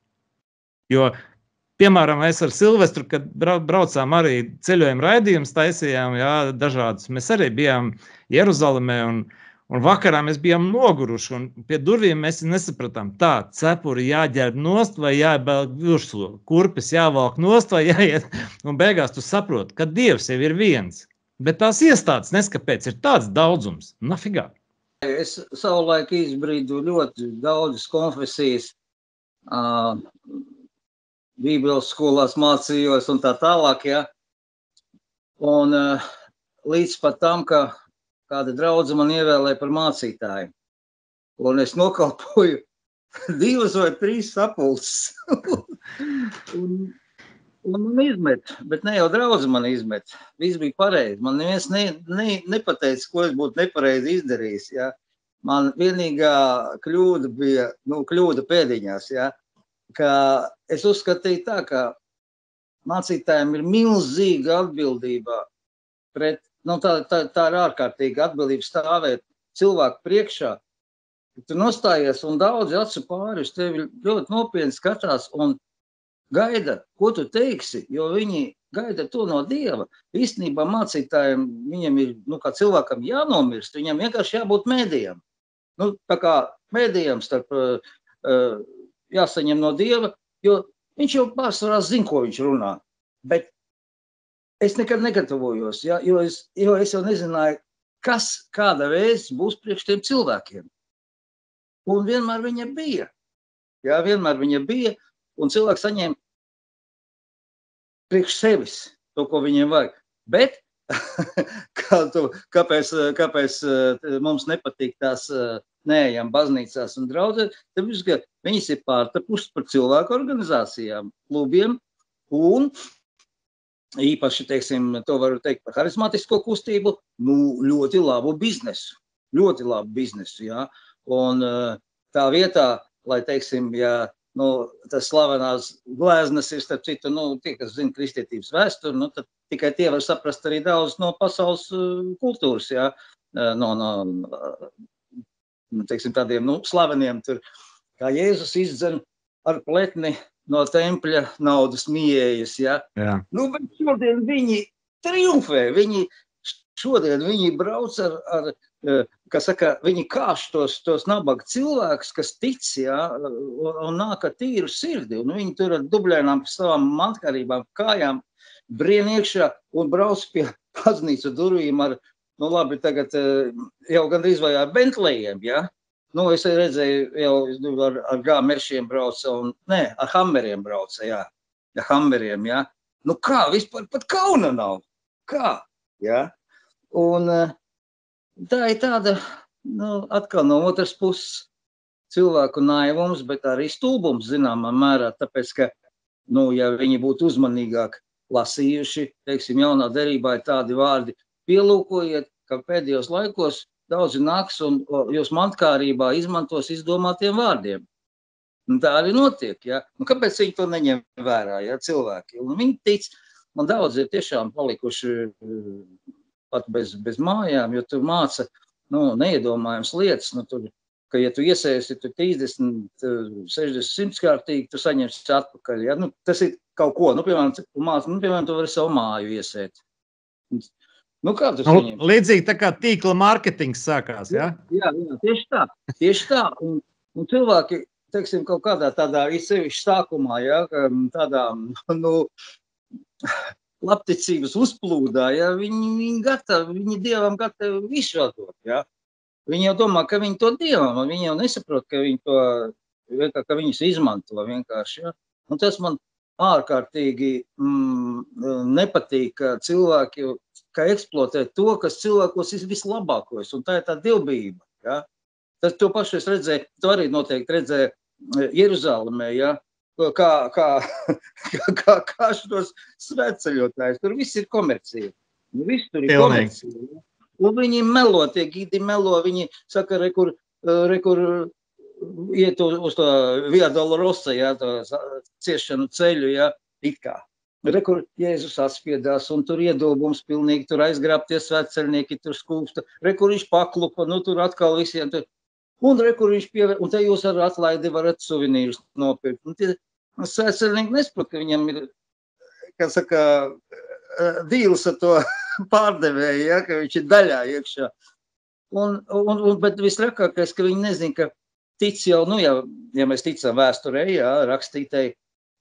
Jo, piemēram, mēs ar Silvestru, kad braucām arī ceļojuma raidījumus taisījām, jā, dažādus, mēs arī bijām Jeruzalemē un vakarā mēs bijām noguruši un pie durvīm mēs nesapratām, tā, cepuri jāģērb nost vai jābēl virsū, kurpes jāvalk nost vai jāiet, un beigās tu saproti, ka Dievs jau ir viens. Bet tās iestādes neskapēc ir tāds daudzums. Nafigā. Es savulaik izbrīdu ļoti daudzas konfesijas, Bībeles skolās mācījos un tā tālāk, ja. Un līdz pat tam, ka kāda draudze man ievēlēja par mācītāju. Un es nokalpoju 2 vai 3 sapulces. Un man izmet, bet ne jau draudze man izmet. Viss bija pareizi. Man neviens nepateica, ko es būtu nepareizi izdarījis. Ja? man vienīgā kļūda bija, kļūda pēdiņās, ja, ka es uzskatīju tā, ka mācītājiem ir milzīga atbildība pret, tā ir ārkārtīga atbildība stāvēt cilvēku priekšā. Tu nostājies un daudzi acu pāri uz tevi ļoti nopietni skatās un gaida, ko tu teiksi, jo viņi gaida to no Dieva. Īstenībā mācītājiem, viņam ir, kā cilvēkam jānomirst, viņam vienkārši jābūt mēdījam. Tā kā mēdījam starp jāsaņem no Dieva, jo viņš jau pārsvarā zina, ko viņš runā. Bet es nekad negatavojos, ja, jo es jau nezināju, kas kāda vēsts būs priekš tiem cilvēkiem. Un vienmēr viņa bija. Jā, vienmēr viņa bija, un cilvēks saņēma priekš sevis to, ko viņiem vajag. Bet, kāpēc mums nepatīk tās neejam baznīcās un draudzē, tāpēc, ka viņas ir pārtapušas par cilvēku organizācijām, klubiem, un īpaši, teiksim, to varu teikt par harizmātisko kustību, ļoti labu biznesu. Ļoti labu biznesu, jā. Un tā vietā, lai, teiksim, ja tas slavenās glēznas ir, starp citu, tie, kas zina kristietības vēsturi, tad tikai tie var saprast arī daudz no pasaules kultūras, jā, teiksim, tādiem, slaveniem tur, kā Jēzus izdzen ar pletni no tempļa naudas mījējas, jā. Jā. Bet šodien viņi triumfē, šodien viņi brauc ar kas saka, viņi kāš tos nabaga cilvēkus, kas tic, jā, un nāk ar tīru sirdi, un viņi tur ar dubļainām savām mantkarībām, kājām brien iekšā un brauc pie baznīcu durvīm ar, labi, tagad jau gandrīz vai ar Bentlejiem, jā. Es redzēju, jau ar G-meršiem brauca, ar Hammeriem brauca, jā, ar Hammeriem, jā. Kā, vispār pat kauna nav, kā, jā. Un tā ir tāda, atkal no otras puses cilvēku naivums, bet arī stulbums zināmā mērā, tāpēc, ka, ja viņi būtu uzmanīgāk lasījuši, teiksim, jaunā derībā ir tādi vārdi, pielūkojiet, ka pēdējos laikos daudzi nāks un jūs mantkārībā izmantos izdomātiem vārdiem. Un tā arī notiek, ja. Kāpēc viņi to neņem vērā, ja, cilvēki? Un viņi tic, man daudz ir tiešām palikuši pat bez mājām, jo tu māca, neiedomājams lietas, tur, ka ja tu iesēsi, tu 30, 60, 100 kārtīgi, tu saņemsi atpakaļ, ja. Tas ir kaut ko, piemēram, tu vari savu māju iesēt. Kā tu saņem? Līdzīgi tā kā tīkla mārketings sākās, ja? Jā, tieši tā. Un cilvēki, teiksim, kaut kādā tādā izsevišķi sākumā, ja, tādā, labticības uzplūdā, ja, viņi Dievam gatavi visu atdot, ja. Viņi jau domā, ka viņi to Dievam, un viņi jau nesaprot, ka viņi to, ka viņus izmanto vienkārši, ja. Un tas man ārkārtīgi nepatīk, ka cilvēki, ka eksploatē to, kas cilvēkos ir vislabākos, un tā ir tā dievbijība, ja. Tas to pašu es redzēju, to arī noteikti redzēju Jeruzalemē, ja. Kā šitos svētceļotājus. Tur viss ir komercija. Viss tur ir komercija. Ja? Un viņi melo, tie gidi melo, viņi saka, rekur iet uz to Via Dolorosa, ja, to ciešanu ceļu, ja, it kā. Rekur Jēzus atspiedās, un tur iedobums pilnīgi, tur aizgrābties svētceļnieki, tur skūpsta. Rekur viņš paklupa, tur atkal visiem tur. Un rekur viņš pievēr, un te jūs ar atlaidi varat suvenīrus nopirkt. Un tie svētceļnieki nesprot, ka viņam ir, kā saka, dīls ar to pārdevēju, ja, ka viņš ir daļā iekšā. Bet visrakākais, ka viņi nezin, ka tic jau, ja mēs ticam vēsturē, ja, rakstītai,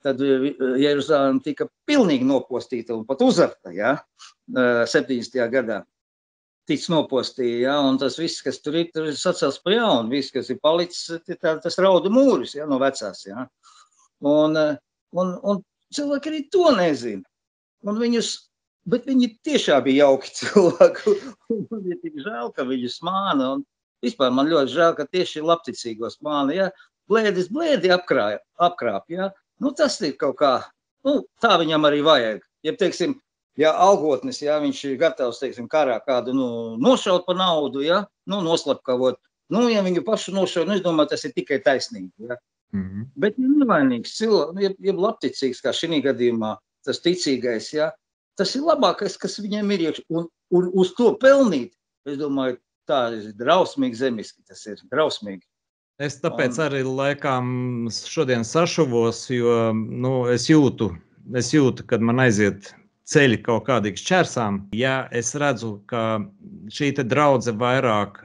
tad Jeruzalem tika pilnīgi nopostīta un pat uzarta, ja, 70. gadā. Tic nopostīja, ja, un tas viss, kas tur ir sacels pa jaunu, viss, kas ir palicis, tas raudu mūris, ja, no vecās, ja. Un cilvēki arī to nezina. Bet viņi tiešām bija jauki cilvēki, un man ir tik žēl, ka viņus māna, un vispār man ļoti žēl, ka tieši labticīgos māna, ja, blēdi apkrāp, ja. Tas ir kaut kā, tā viņam arī vajag. Ja, teiksim, ja algotnis, ja, viņš ir gatavs, teiksim, karā kādu, nošaut par naudu, ja, noslapkavot, Nu, ja viņu pašu nošauj, nu, es domāju, tas ir tikai taisnīgi. Ja? Mhm. Bet ja nevainīgs cilvēks, ja labticīgs, kā šī gadījumā, tas ticīgais, ja? Tas ir labākais, kas viņam ir iekš. Un uz to pelnīt, es domāju, tā ir drausmīgi zemiski, tas ir drausmīgi. Es tāpēc arī laikam šodien sašuvos, jo es jūtu, kad man aiziet ceļi kaut kādīgi šķērsām. Ja es redzu, ka šī te draudze vairāk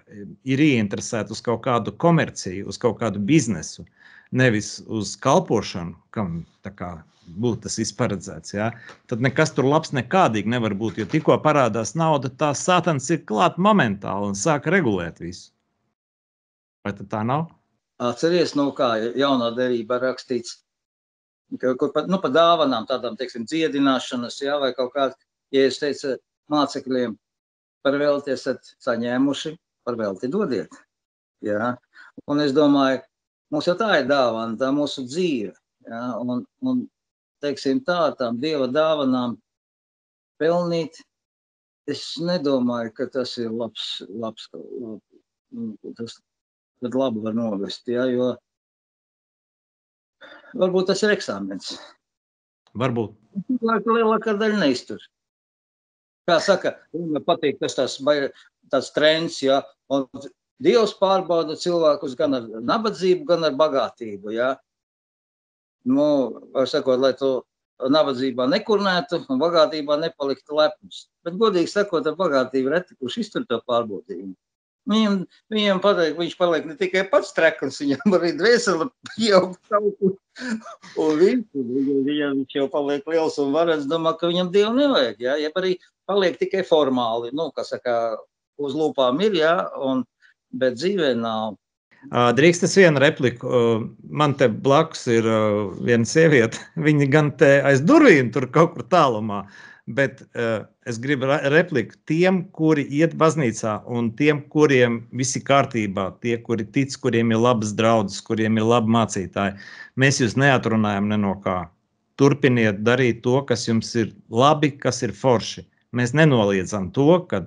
ir ieinteresēta uz kaut kādu komerciju, uz kaut kādu biznesu, nevis uz kalpošanu, kam tā kā būtu tas izparedzēts, ja? Tad nekas tur labs nekādīgi nevar būt, jo tikko parādās nauda, tā sātans ir klāt momentāli un sāk regulēt visu. Vai tad tā nav? Atceries, kā jaunā derībā rakstīts, ka pa dāvanām tādām, teiksim, dziedināšanas, jā, vai kaut kāds, ja es teicu mācekļiem, par velti esat saņēmuši, par velti dodiet. Jā. Un es domāju, mums jau tā ir dāvana, tā mūsu dzīve. Jā, un teiksim tām Dieva dāvanām pelnīt, es nedomāju, ka tas ir labs tas tad labi var novest, jā, jo varbūt tas ir eksāmens. Varbūt. Lielākā daļa neiztur. Kā saka, man patīk tas trends, jā, un Dievs pārbauda cilvēkus gan ar nabadzību, gan ar bagātību, jā. Var sakot, lai tu nabadzībā nekurnētu un bagātībā nepaliktu lepns. Bet, godīgi sakot, ar bagātību reti, kurš iztur to pārbaudījumu. Viņam pateikt, viņš paliek ne tikai pats trekns, viņam arī dvēsele pieaug tauku. Un viņš jau paliek liels un varens, domā, ka viņam Dievu nevajag, jā, ja arī paliek tikai formāli, kā saka, uz lūpām ir, jā, bet dzīvē nav. Drīkst es vienu repliku. Man te blakus ir viena sieviete, viņa gan te aiz durvīm tur kaut kur tālumā, bet es gribu repliku tiem, kuri iet baznīcā un tiem, kuriem visi kārtībā, tie, kuri tic, kuriem ir labas draudzes, kuriem ir labi mācītāji. Mēs jūs neatrunājam ne no kā. Turpiniet darīt to, kas jums ir labi, kas ir forši. Mēs nenoliedzam to, ka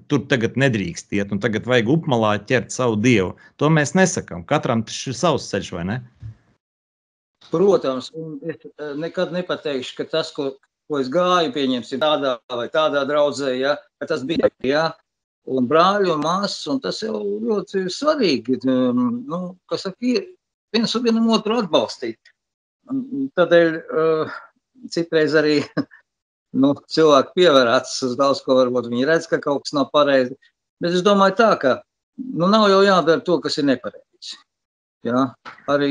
tur tagad nedrīkst iet un tagad vajag upmalā ķert savu Dievu. To mēs nesakam. Katram tas ir savs ceļš, vai ne? Protams, un es nekad nepateikšu, ka tas, ko es gāju, pieņemsim tādā vai tādā draudzē, ja, ka tas bija, ja, un brāļi un māsas, un tas jau ļoti svarīgi, kas saka, viens un vienam otru atbalstīt. Tādēļ citreiz arī cilvēki pievēr acis uz daudz, ko varbūt viņi redz, ka kaut kas nav pareizi. Bet es domāju tā, ka nav jau jādara to, kas ir nepareizi. Ja? Arī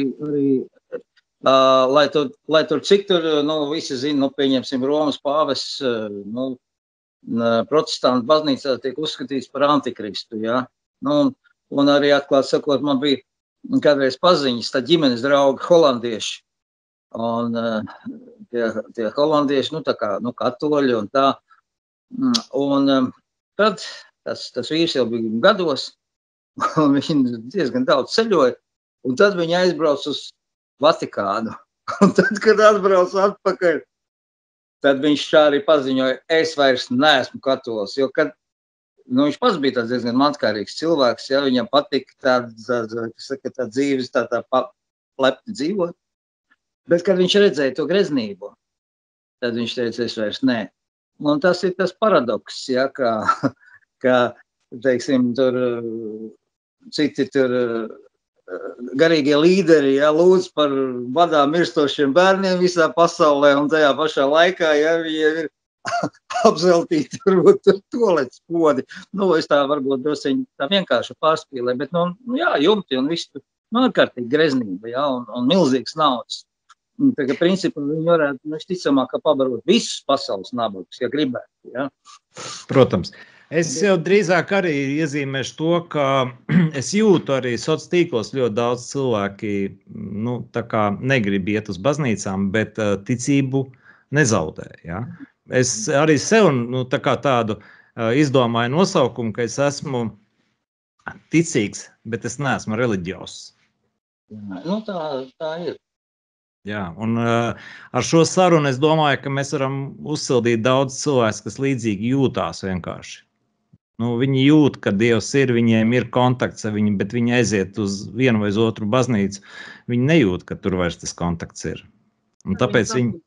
lai tur cik tur, visi zina, pieņemsim, Romas pāves, protestantu baznīcā tiek uzskatīts par antikristu, ja? Un arī atklāt sakot, man bija kādreiz paziņas, tā ģimenes draugi holandieši, un tie holandieši, tā kā, katoļi un tā, un tad tas vīrs jau bija gados, un viņi diezgan daudz ceļoja, un tad viņi aizbrauc uz Vatikānu. Un tad, kad atbrauc atpakaļ, tad viņš arī paziņoja, es vairs neesmu katolis, jo kad, viņš pats bija tāds diezgan mankārīgs cilvēks, ja viņam patika tā dzīves, tā lepni dzīvot, bet kad viņš redzēja to greznību, tad viņš teica, es vairs nē. Un tas ir tas paradoks, ja, ka teiksim, tur citi tur garīgie līderi, ja, lūdz par badā mirstošiem bērniem visā pasaulē, un tajā pašā laikā, ja, viņiem ir apzeltīti, varbūt tur tolets podi. Es tā varbūt drusciņi tā vienkārši pārspīlē, bet, jā, jumti un viss tur, ārkārtīgi greznība, ja, un milzīgs naudas. Tā kā principā viņi varētu, visticamāk, pabarot visus pasaules nabagus, ja gribētu, ja. Protams. Es jau drīzāk arī iezīmēšu to, ka es jūtu arī sociālos tīklos ļoti daudz cilvēki, tā kā negrib iet uz baznīcām, bet ticību nezaudē, ja. Es arī sev, tā kā tādu izdomāju nosaukumu, ka es esmu ticīgs, bet es neesmu reliģiozs. Tā ir. Jā, un ar šo sarunu es domāju, ka mēs varam uzsildīt daudz cilvēks, kas līdzīgi jūtās vienkārši. Nu, viņi jūt, ka Dievs ir, viņiem ir kontakts ar viņu, bet viņi aiziet uz vienu vai uz otru baznīcu. Viņi nejūt, ka tur vairs tas kontakts ir. Un tāpēc viņi...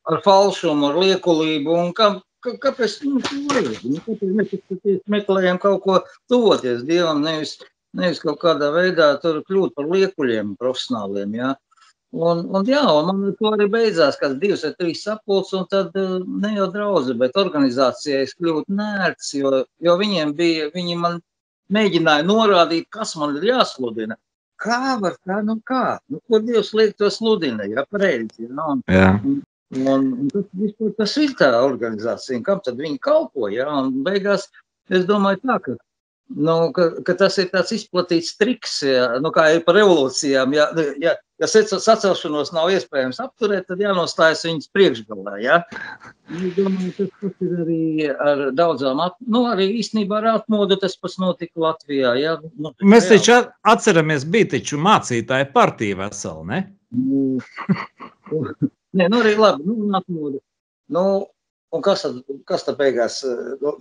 Ar falšumu, ar liekulību, un kāpēc mēs meklējam kaut ko tuvoties Dievam, nevis kaut kādā veidā tur kļūt par liekuļiem profesionāliem, jā. Un man to arī beidzās, kad 2 vai 3 sapulces, un tad ne jau draudze, bet organizācijai es kļūtu nērts, jo viņi man mēģināja norādīt, kas man ir jāsludina. Kā var tā, kā? Ko Dievs liek to sludina, ja pareizi, Jā. Un tas ir tā organizācija, un kam tad viņi kalpo, ja? Un beigās es domāju tā, ka tas ir tāds izplatīts triks, ja? Kā ir par revolūcijām, ja sacelšanos nav iespējams apturēt, tad jānostājas viņas priekšgalā, ja? Es domāju, tas ir arī ar daudzām, arī īstenībā ar atmodu tas pats notika Latvijā, ja? Mēs taču atceramies, bija taču mācītāja partija vesela, ne? Nē, arī labi, atmodu. Un kas tad beigās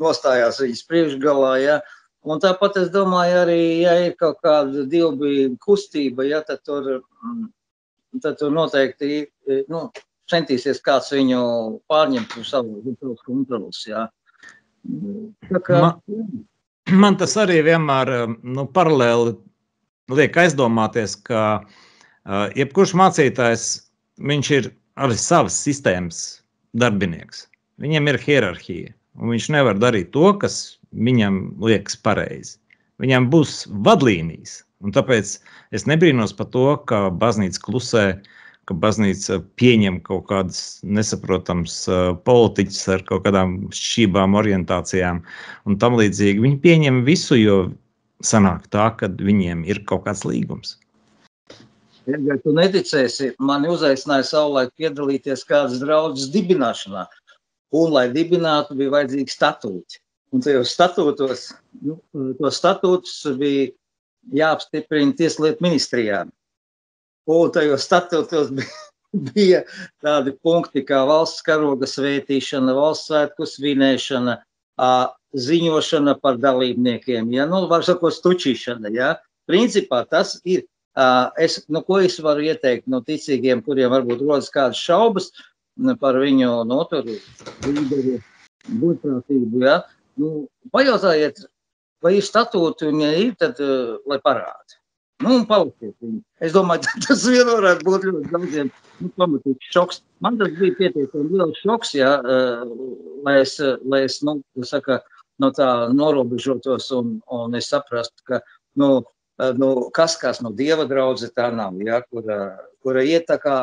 nostājās viņas priekšgalā, ja? Un tāpat es domāju arī, ja ir kaut kāda dievbijība kustība, ja, tad tur noteikti centīsies kāds viņu pārņemt uz savu kontrolus, ja. Man tas arī vienmēr paralēli liek aizdomāties, ka jebkurš mācītājs, viņš ir arī savas sistēmas darbinieks. Viņam ir hierarhija, un viņš nevar darīt to, kas viņam liekas pareizi. Viņam būs vadlīnijas, un tāpēc es nebrīnos par to, ka baznīca klusē, ka baznīca pieņem kaut kādas nesaprotams politiķus ar kaut kādām šķībām, orientācijām un tam līdzīgi. Viņi pieņem visu, jo sanāk tā, ka viņiem ir kaut kāds līgums. Ja tu neticēsi, mani uzaicināja savulaik piedalīties kādas draudzes dibināšanā, un, lai dibinātu, bija vajadzīgi statūti. Un tajos statūtos, tos statūtus bija jāapstiprina Tieslietu ministrijām. Un tajos statūtos bija tādi punkti kā valsts karoga svētīšana, valsts svētku svinēšana, ziņošana par dalībniekiem, ja, var sakot, stučīšana, ja. Principā tas ir, ko es varu ieteikt no ticīgiem, kuriem varbūt rodas kādas šaubas par viņu līderu godprātību, ja. Pajautājiet, vai ir statūti, un ja ir, tad lai parāda. Un palasiet viņu. Es domāju, tas vien varētu būt ļoti daudziem pamatīgs šoks. Man tas bija pietiekami liels šoks, ja, lai es no tā norobežotos un es saprastu, ka, kas no Dieva draudze tā nav, ja, kura iet tā kā,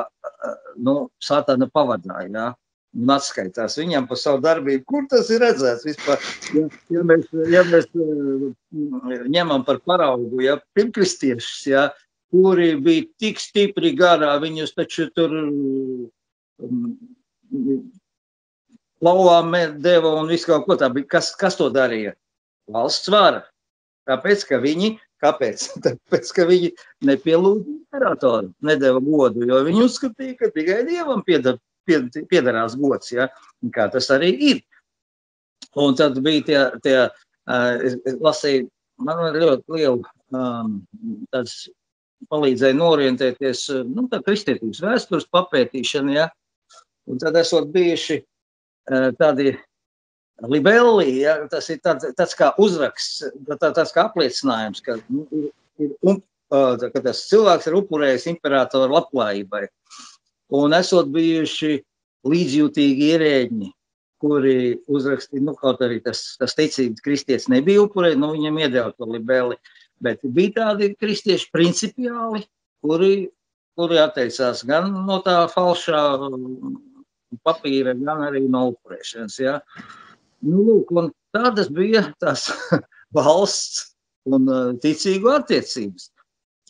Sātana pavadā, ja. Un atskaitās viņam par savu darbību. Kur tas ir redzēts vispār? Ja mēs ņemam par paraugu, ja, pirmkristiešus, ja, kuri bija tik stipri garā, viņus taču tur lauvām deva un visu kaut ko tā bija. Kas to darīja? Valsts vara. Tāpēc, ka viņi nepielūdza imperatoru, nedeva godu, jo viņi uzskatīja, ka tikai Dievam piedarās gods, ja, kā tas arī ir. Un tad bija es lasīju, man ļoti lielu tāds palīdzēja norientēties, tā kristietības vēstures papētīšana, ja, un tad esot bijuši tādi libelli, ja, tas ir tāds kā uzraksts, tāds kā apliecinājums, ka tas cilvēks ir upurējis imperatoru labklājībai. Un esot bijuši līdzjūtīgi ierēģi, kuri uzrakstīja, kaut arī tas ticības kristietis nebija upurē, viņam iedeva to libeli, bet bija tādi kristieši principiāli, kuri atteicās gan no tā falšā papīra, gan arī no upurēšanas, ja. Lūk, un tādas bija tās valsts un ticīgu attiecības.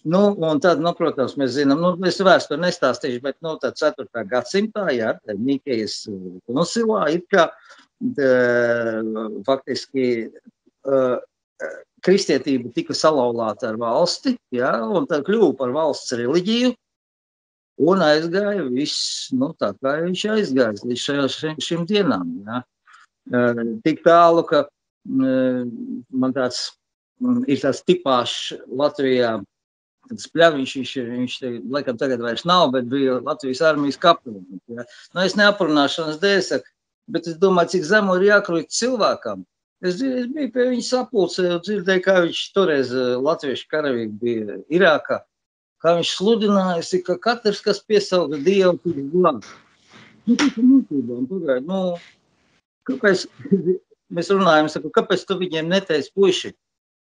Un tad, protams, mēs zinām, es vēsturi nestāstīšu, bet tad 4. gadsimtā, jā, Nikejas koncilā ir kā faktiski kristietība tika salauzāta ar valsti, jā, un tad kļuva par valsts reliģiju, un aizgāja viss, tā kā viņš aizgāja līdz šim dienām, jā. Tik tālu, ka man ir tāds tipāšs Latvijā, tāds pļaviņš, viņš te, laikam tagad vairs nav, bet bija Latvijas armijas kapelāns. Ja? Nu, es neaprunāšanas dēļ saku, bet es domāju, cik zemu ir jākrīt cilvēkam. Es biju pie viņa sapulcē, dzirdēju, kā viņš toreiz latviešu karavīgi bija Irākā, kā viņš sludinājusi, ka katrs, kas piesauga Dievu, tiks glābts. Nu, tas ir mūtībām pagaid. Nu, kāpēc, mēs runājam, saku, kāpēc tu viņiem neteici, puiši,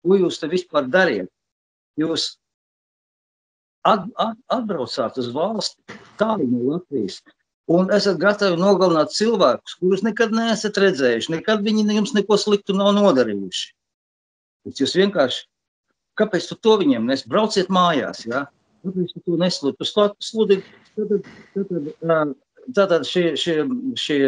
ko jūs te vispār dariet? Jūs atbraucāt uz valsti, tālu no Latvijas, un esat gatavi nogalināt cilvēkus, kurus nekad neesat redzējuši, nekad viņi jums neko sliktu nav nodarījuši. Bet jūs vienkārši, kāpēc tu to viņiem nes? Brauciet mājās, ja? Kāpēc tu to neslūdi? Tu slūdi, tātad šie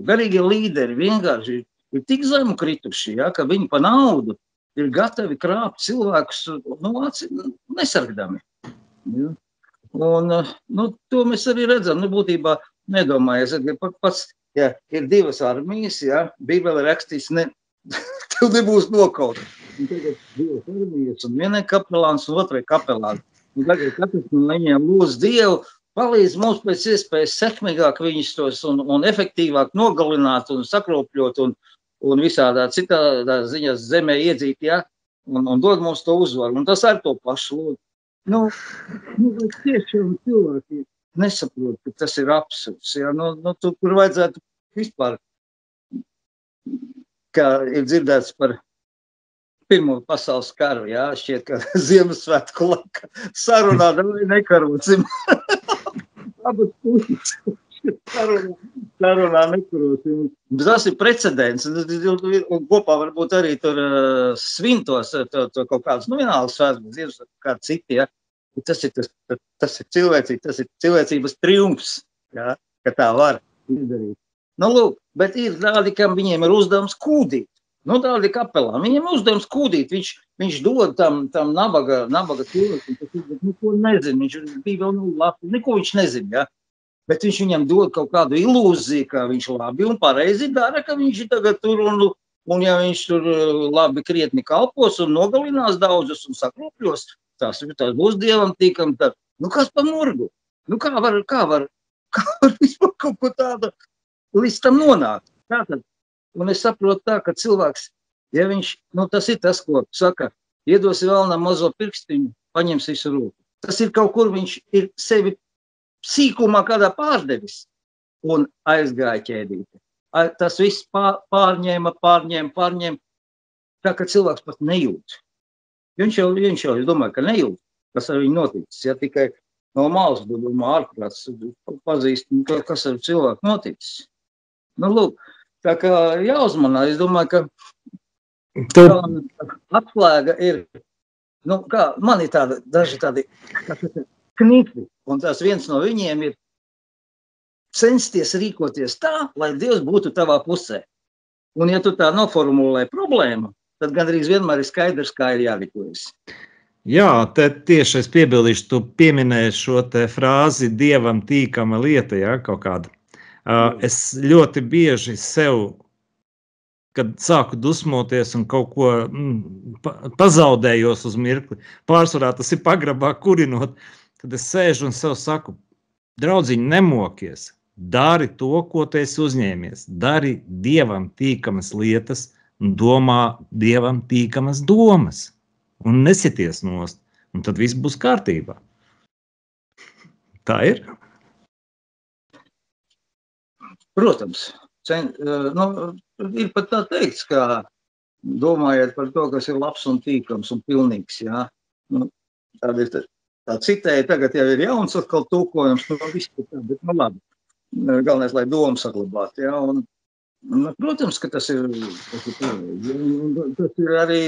garīgie līderi vienkārši ir tik zemu krituši, ja, ka viņi pa naudu ir gatavi krāpt cilvēkus, nesargdami. Ja. Un, to mēs arī redzam, būtībā nedomājies, pats, ja ir divas armijas, ja, Bībele rakstīts, tev nebūs nokaut. Un tagad divas armijas, un vienai kapelāns, un otrai kapelāns. Un tagad katrs no viņiem lūdz Dievu, palīdz mums pēc iespējas sekmīgāk viņus tos un efektīvāk nogalināt un sakropļot un visādā citādā ziņas zemē iedzīt, ja, un dod mums to uzvaru. Un tas ar to pašu lūdzu. Tiešām cilvēki nesaprot, ka tas ir absurds. Ja? Tur vajadzētu vispār, kā ir dzirdēts par Pirmo pasaules karu, ja? Šķiet, ka Ziemassvētku laikā sarunā nekarosim. Abas puses sarunā nekarosim. Tas ir precedents. Un kopā varbūt arī tur svintos to kaut kāds vienalga svētkus, kā citi, ja? Tas ir cilvēcības triumfs, ja? Ka tā var izdarīt. Lūk, bet ir tādi, kam viņiem ir uzdevums kūdīt. Tādi kapelāni. Viņam uzdevums kūdīt, viņš dod tam nabaga cilvēkam, tas neko nezina, viņš bija vēl labi, neko viņš nezina, ja? Bet viņš viņam dod kaut kādu ilūziju, ka viņš labi un pareizi dara, ka viņš ir tagad tur un ja viņš tur labi krietni kalpos un nogalinās daudzus un sakropļos, tas būs Dievam tīkam, tad, kas pa murgu? Kā var vispār kaut ko tādu līdz tam nonākt? Tātad, un es saprotu tā, ka cilvēks, ja viņš, tas ir tas, ko saka, iedosi vēlnam mazo pirkstiņu, paņems visu rūku. Tas ir kaut kur viņš ir sevi sīkumā kādā pārdevis un aizgāja ķēdīte. Tas viss pārņēma, tā ka cilvēks pat nejūt. Viņš jau, es domāju, ka nejūt, kas ar viņu noticis, ja tikai no malas, ārprāts pazīst, kas ar cilvēku noticis. Lūk, tā kā jāuzmanā, es domāju, ka atslēga ir, man ir daži tādi knifi, un tās viens no viņiem ir censties rīkoties tā, lai Dievs būtu tavā pusē. Un ja tu tā noformulē problēmu, tad gandrīz vienmēr ir skaidrs, kā ir jārīkojas. Jā, te tieši es piebildīšu, tu pieminēji šo te frāzi Dievam tīkama lieta, ja, kaut kāda. Es ļoti bieži sev, kad sāku dusmoties un kaut ko pazaudējos uz mirkli, pārsvarā tas ir pagrabā kurinot, tad es sēžu un sev saku, draudziņ, nemokies, dari to, ko tu esi uzņēmies, dari Dievam tīkamas lietas un domā Dievam tīkamas domas un nesities nost, un tad viss būs kārtībā. Tā ir? Protams, ir pat tā teikts, ka domājiet par to, kas ir labs un tīkams un pilnīgs, jā. Tā citēja, tagad jau ir jauns atkal tūkojums, viss tā, bet labi. Galvenais, lai doma saglabāt, jā, un protams, ka tas ir arī,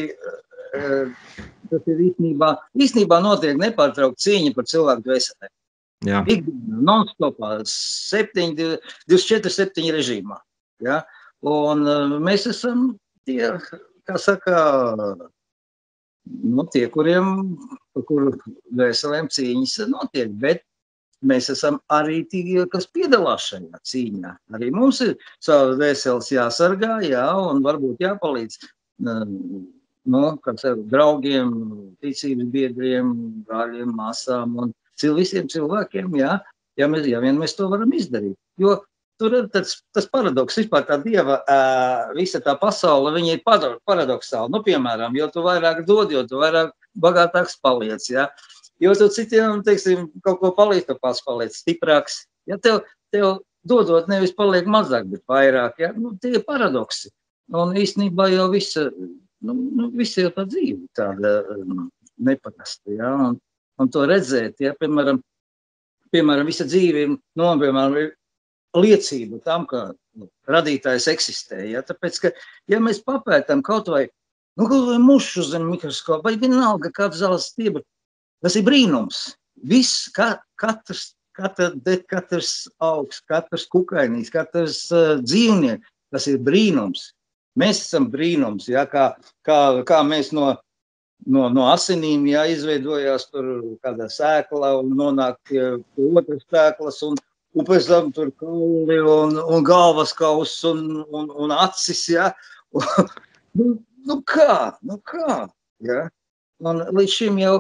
tas ir īstenībā notiek nepārtraukt cīņa par cilvēku dvēselēm. Ikdienā, non-stopā, 24/7 režīmā. Ja? Un mēs esam tie, kā saka, tie, kuru dvēselēm cīņas notiek, bet mēs esam arī tie, kas piedalās šajā cīņā. Arī mums ir savas dvēseles jāsargā, jā, un varbūt jāpalīdz draugiem, ticības biedriem, brāļiem, māsām un visiem cilvēkiem, jā, ja vien mēs to varam izdarīt. Jo tur ir tas paradoks, vispār tā Dieva, visa tā pasaule, viņa ir paradoksāla. Nu, piemēram, jo tu vairāk dod, jo tu vairāk bagātāks paliec, jā. Jo tu citiem, teiksim, kaut ko palīdz, tu pats paliec stiprāks. Ja tev dodot nevis paliek mazāk, bet vairāk, jā. Nu, tie ir paradoksi. Un īstenībā jau visa jau tā dzīve tāda neparasta, jā. Un to redzēt, jā, piemēram, visa dzīve ir, piemēram, liecība tam, ka radītājs eksistē, jā. Tāpēc, ka, ja mēs papētam kaut vai mušu zem mikroskopu, vai vienalga kādu zāles stiebru, tas ir brīnums. Viss, katrs augs, katrs kukainīs, katrs dzīvnieks, tas ir brīnums. Mēs esam brīnums, jā, kā mēs no asinīm, jā, izveidojās tur kādā sēklā un nonāk pie otras sēklas un pēc tam tur kauli un galvas kaus un acis, jā. Nu kā, jā. Un līdz šim jau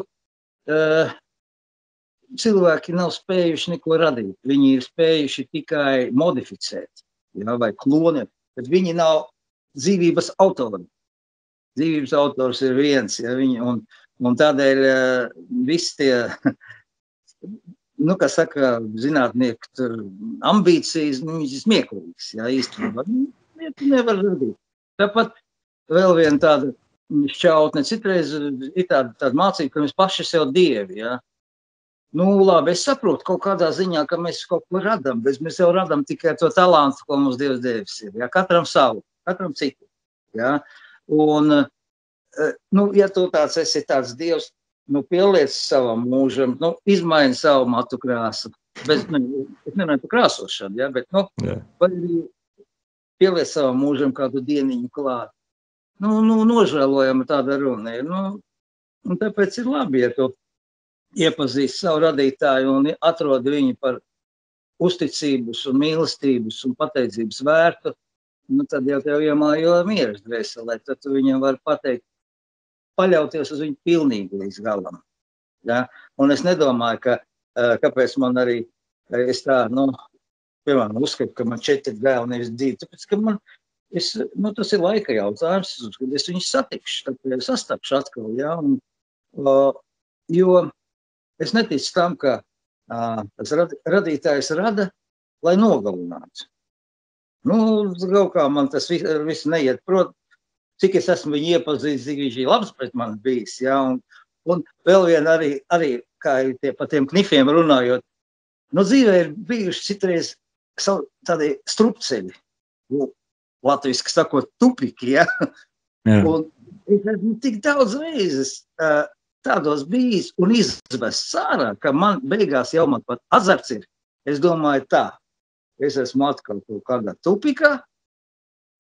cilvēki nav spējuši neko radīt. Viņi ir spējuši tikai modificēt, jā, vai klonēt, bet viņi nav dzīvības autori. Dzīvības autors ir viens, jā, un tādēļ visi tie, kā saka, zinātnieki, tur ambīcijas, viņas ir smieklīgas, jā, īstenībā. Nevar radīt. Tāpat vēl viena tāda šķautne, citreiz ir tāda mācība, ka mēs paši sev dievi, jā. Nu, labi, es saprotu kaut kādā ziņā, ka mēs kaut ko radam, bet mēs jau radam tikai to talantu, ko mums Dievs devis ir, jā, katram savu, katram citu, jā. Un, ja tu esi tāds Dievs, pieliec savam mūžam, izmaini savu matu krāsu, es nerunāju par krāsošanu, jā, bet, vai pieliec savam mūžam kādu dieniņu klāt. Nožēlojama tāda runa ir. Un tāpēc ir labi, ja tu iepazīsti savu radītāju un atrod viņu par uzticības un mīlestības un pateicības vērtu, tad jau tev iemājo mieras dvēselē, tad tu viņam var pateikt, paļauties uz viņu pilnīgi līdz galam. Ja? Un es nedomāju, kāpēc man arī, es tā, piemēram, uzskatu, ka man 4 gāli nevis 2, tāpēc, ka tas ir laika jautājums, kad es viņus satikšu, tad es sastapšu atkal, ja? Jo es neticu tam, ka tas radītājs rada, lai nogalinātu. Kaut kā man tas viss neiet, prot, cik es esmu viņu iepazīstināts, cik viņš ir labs pret mani bijis, ja? Un vēl vien arī kā par tiem knifiem runājot, dzīvē ir bijuši citreiz tādi strupceļi, latviski sakot, tupiki, ja? Un es esmu tik daudz reizes tādos bijis un izvests ārā, ka man beigās jau man pat azarts ir. Es domāju tā, es esmu atkal kaut kādā tupikā,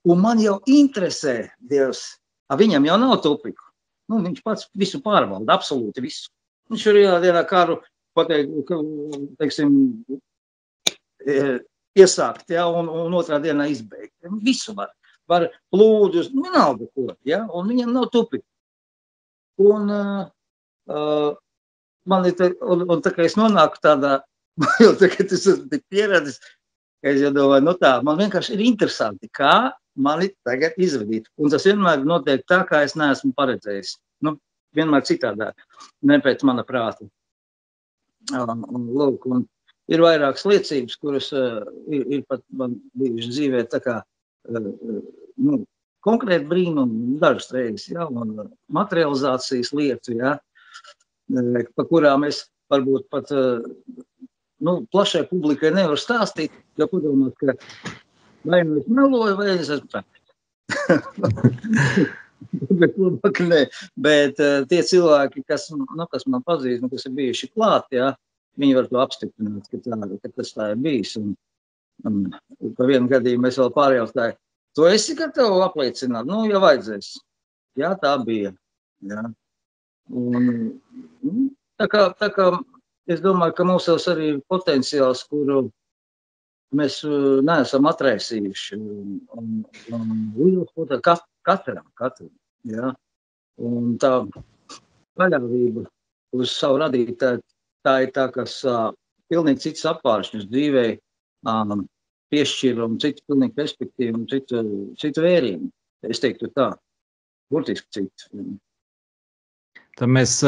un man jau interesē Dievs, viņam jau nav tupiku. Viņš pats visu pārvalda, absolūti visu. Viņš ir vienā kāru, teiksim, iesākt, ja, un otrā dienā izbeigt. Visu var plūdus, vienalga ko, ja, un viņam nav tupiku. Un man ir, un tā kā es nonāku tādā, jo tagad es esmu tik pieredzis, ka es jau domāju, man vienkārši ir interesanti, kā mani tagad izvadīt. Un tas vienmēr notiek tā, kā es neesmu paredzējis. Vienmēr citādāk, ne pēc mana prāta. Lūk, un ir vairākas liecības, kuras ir pat man bijuši dzīvē tā kā konkrēti brīnumi, dažas reizes, ja, un materializācijas lietu, ja, pa kurām es varbūt pat plašai publikai nevaru stāstīt, jo padomāt, ka vai es meloju, vai es esmu pēc. Bet tie cilvēki, kas man pazīst, kas ir bijuši klāt, ja, viņi var to apstiprināt, ka tas tā ir bijis. Un pa vienu gadījumu es vēl pārjautāju, tu esi gatavu apliecināt? Ja vajadzēs. Jā, tā bija. Jā. Un, tā kā es domāju, ka mums arī ir potenciāls, kuru mēs neesam atraisījuši. Katram. Ja? Un tā paļāvība uz savu radītāju, tā ir tā, kas pilnīgi cits apvāršņus dzīvei piešķir un citu pilnīgi perspektīvu un citu vērību. Es teiktu tā, burtiski citu. Tad mēs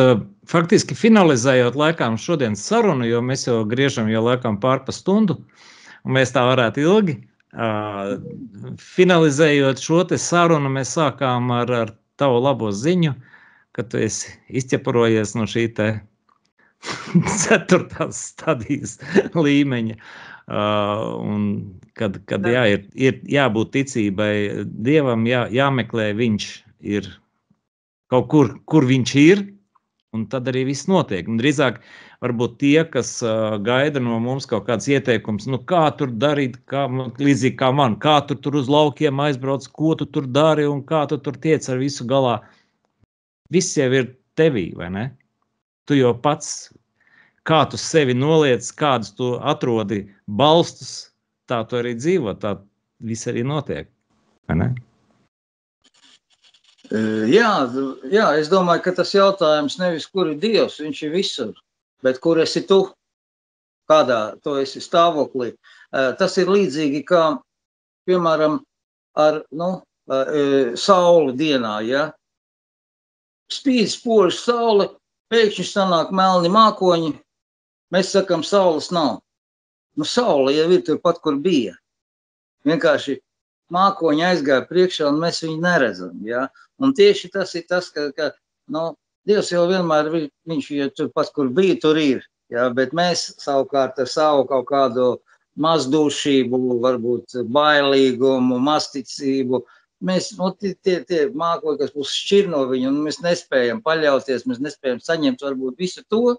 faktiski finalizējot laikām šodienas sarunu, jo mēs jau griežam jau laikām pār pa stundu, un mēs tā varētu ilgi. Finalizējot šo te sarunu, mēs sākām ar tavu labo ziņu, ka tu esi izķeparojies no šī te 4. stadijas līmeņa. Un kad ir jābūt ticībai Dievam, jāmeklē viņš ir kaut kur viņš ir, un tad arī viss notiek. Un drīzāk varbūt tie, kas gaida no mums kaut kāds ieteikums, kā tur darīt, līdzīgi kā man, kā tur uz laukiem aizbrauc, ko tu tur dari un kā tu tur tiec ar visu galā. Viss jau ir tevī, vai ne? Tu jau pats, kā tu sevi noliec, kādus tu atrodi balstus, tā tu arī dzīvo, tā viss arī notiek, vai ne? Jā, es domāju, ka tas jautājums nevis, kur ir Dievs, viņš ir visur, bet kur esi tu, kādā tu esi stāvoklī. Tas ir līdzīgi kā, piemēram, ar sauli dienā, ja? Spīd spoži saule, pēkšņi sanāk melni mākoņi, mēs sakam, saules nav. Saule jau ir turpat, kur bija. Vienkārši mākoņi aizgāja priekšā un mēs viņu neredzam, ja? Un tieši tas ir tas, ka Dievs jau vienmēr, viņš jau turpat, kur bija, tur ir, ja? Bet mēs savukārt ar savu kaut kādu mazdūšību, varbūt bailīgumu, masticību, mēs, tie mākoņi, kas mūs šķir no viņu, un mēs nespējam paļauties, mēs nespējam saņemt varbūt visu to,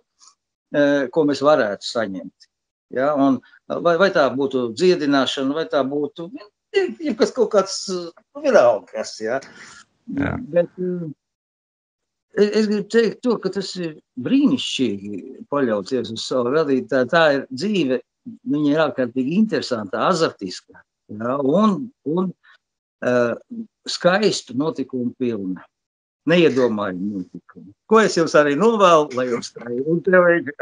ko mēs varētu saņemt. Ja? Un vai tā būtu dziedināšana, vai tā būtu kaut kāds vienalgas, ja? Jā. Bet es gribu teikt to, ka tas ir brīnišķīgi paļauties uz savu radītāju. Tā ir dzīve, viņa ir ārkārtīgi interesanta, azartiska, ja? Un skaistu notikumu pilna. Neiedomājumu notikumu. Ko es jums arī novēlu, lai jums tā ir un tevīgi.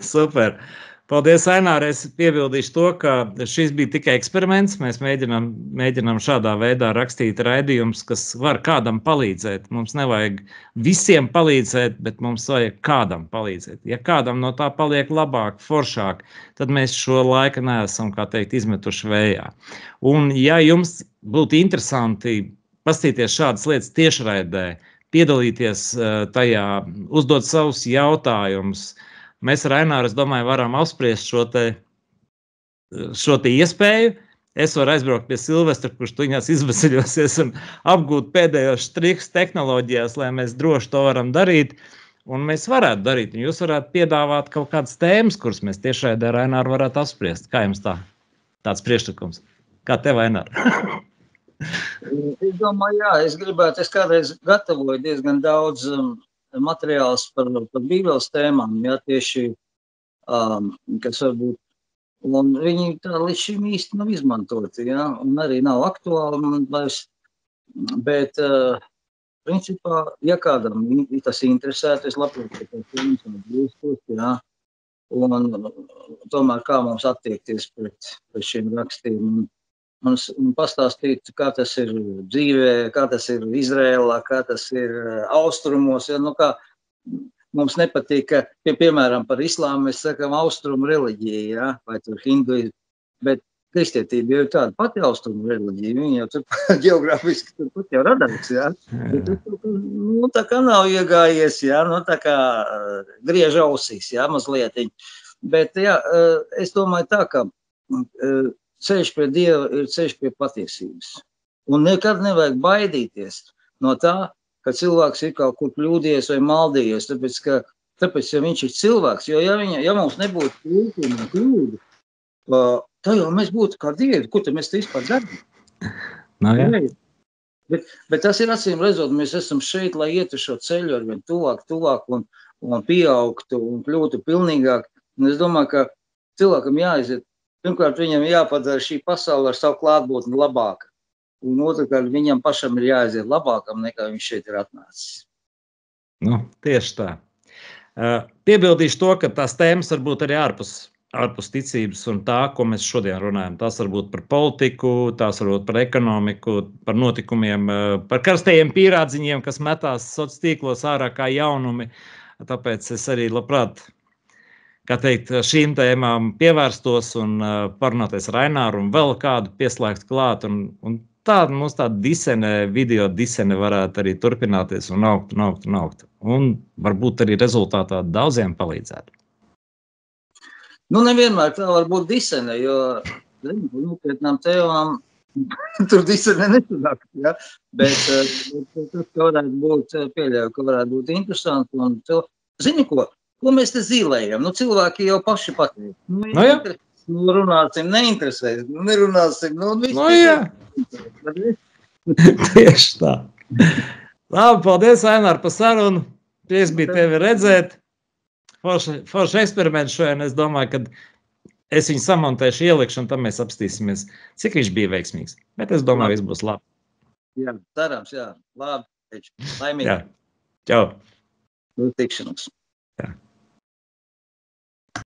Super. Paldies, Ainār. Es piebildīšu to, ka šis bija tikai eksperiments. Mēs mēģinām šādā veidā rakstīt raidījumus, kas var kādam palīdzēt. Mums nevajag visiem palīdzēt, bet mums vajag kādam palīdzēt. Ja kādam no tā paliek labāk, foršāk, tad mēs šo laiku neesam, kā teikt, izmetuši vējā. Un ja jums būtu interesanti paskatīties šādas lietas tiešraidē, piedalīties tajā, uzdot savus jautājumus, mēs ar Aināru, es domāju, varam apspriest šo te iespēju. Es varu aizbraukt pie Silvestra, kurš tuņās izvesaļosies un apgūt pēdējos trikus tehnoloģijās, lai mēs droši to varam darīt. Un mēs varētu darīt, un jūs varētu piedāvāt kaut kādas tēmas, kuras mēs tiešraidē ar Aināru varētu apspriest. Kā jums tāds priekšlikums? Kā tev, Ainār? Es domāju, jā, es kādreiz gatavoju diezgan daudz materiāls par Bībeles tēmām, jā, tieši, kas varbūt, un viņi tā līdz šim īsti nav izmantoti, jā, un arī nav aktuāli, man vairs, bet, principā, ja kādam tas interesētu, es labprāt, ka tas jums atgrūstos, jā, un tomēr kā mums attiekties pret šiem rakstiem, un pastāstīt, kā tas ir dzīvē, kā tas ir Izrēlā, kā tas ir austrumos. Ja, kā mums nepatīk, ka, piemēram, par islāmu mēs sakam austrumu reliģiju, ja, vai tur hinduismu, bet kristietība jau ir tāda pati austrumu reliģija, viņa jau tur geogrāfiski turpat jau radās, ja. Bet tā kā nav iegājies, ja, tā kā griež ausīs, ja, mazlietiņ. Bet, jā, es domāju tā, ka ceļš pie Dieva ir ceļš pie patiesības. Un nekad nevajag baidīties no tā, ka cilvēks ir kaut kur kļūdījies vai maldījies, tāpēc, ja viņš ir cilvēks, jo ja mums nebūtu kļūdu, tā jau mēs būtu kā Dievi, kur tad mēs te vispār darām? Bet tas ir acīm redzot, mēs esam šeit, lai ietu šo ceļu arvien tuvāk, un pieaugtu un kļūtu pilnīgāk. Un es domāju, ka cilvēkam jāiziet, pirmkārt viņam jāpadara šī pasaule ar savu klātbūtni labāka. Un otrkārt viņam pašam ir jāiziet labākam, nekā viņš šeit ir atnācis. Nu, tieši tā. Piebildīšu to, ka tās tēmas varbūt arī ārpus ticības un tā, ko mēs šodien runājam. Tās varbūt par politiku, tās varbūt par ekonomiku, par notikumiem, par karstajiem pīrādziņiem, kas metās sociālos tīklos ārā kā jaunumi. Tāpēc es arī labprāt, kā teikt, šīm tēmām pievērstos un parunāties ar Aināru un vēl kādu pieslēgt klāt. Un mums tāda disene, video disene varētu arī turpināties un augt. Un varbūt arī rezultātā daudziem palīdzētu. Nu, nevienmēr tā var būt disene, jo nopietnām tēmām tur disene nesanāk, ja? Bet tas varētu būt, pieļauju, ka varētu būt interesanti. Un zini ko mēs te zīlējam? Nu, cilvēki jau paši pateikt. Nu, runāsim, neinteresēs, nerunāsim. Jā. Tieši tā. Labi, paldies, Ainār, par sarunu. Prieks bija tevi redzēt. Forši eksperiments šodien. Es domāju, ka es viņu samontēšu, ielikšu, un tam mēs apstīsimies, cik viņš bija veiksmīgs. Bet es domāju, viss būs labi. Jā, cerams, jā. Labi. Laimīgi. Jā. Čau. Tikšanos. Jā.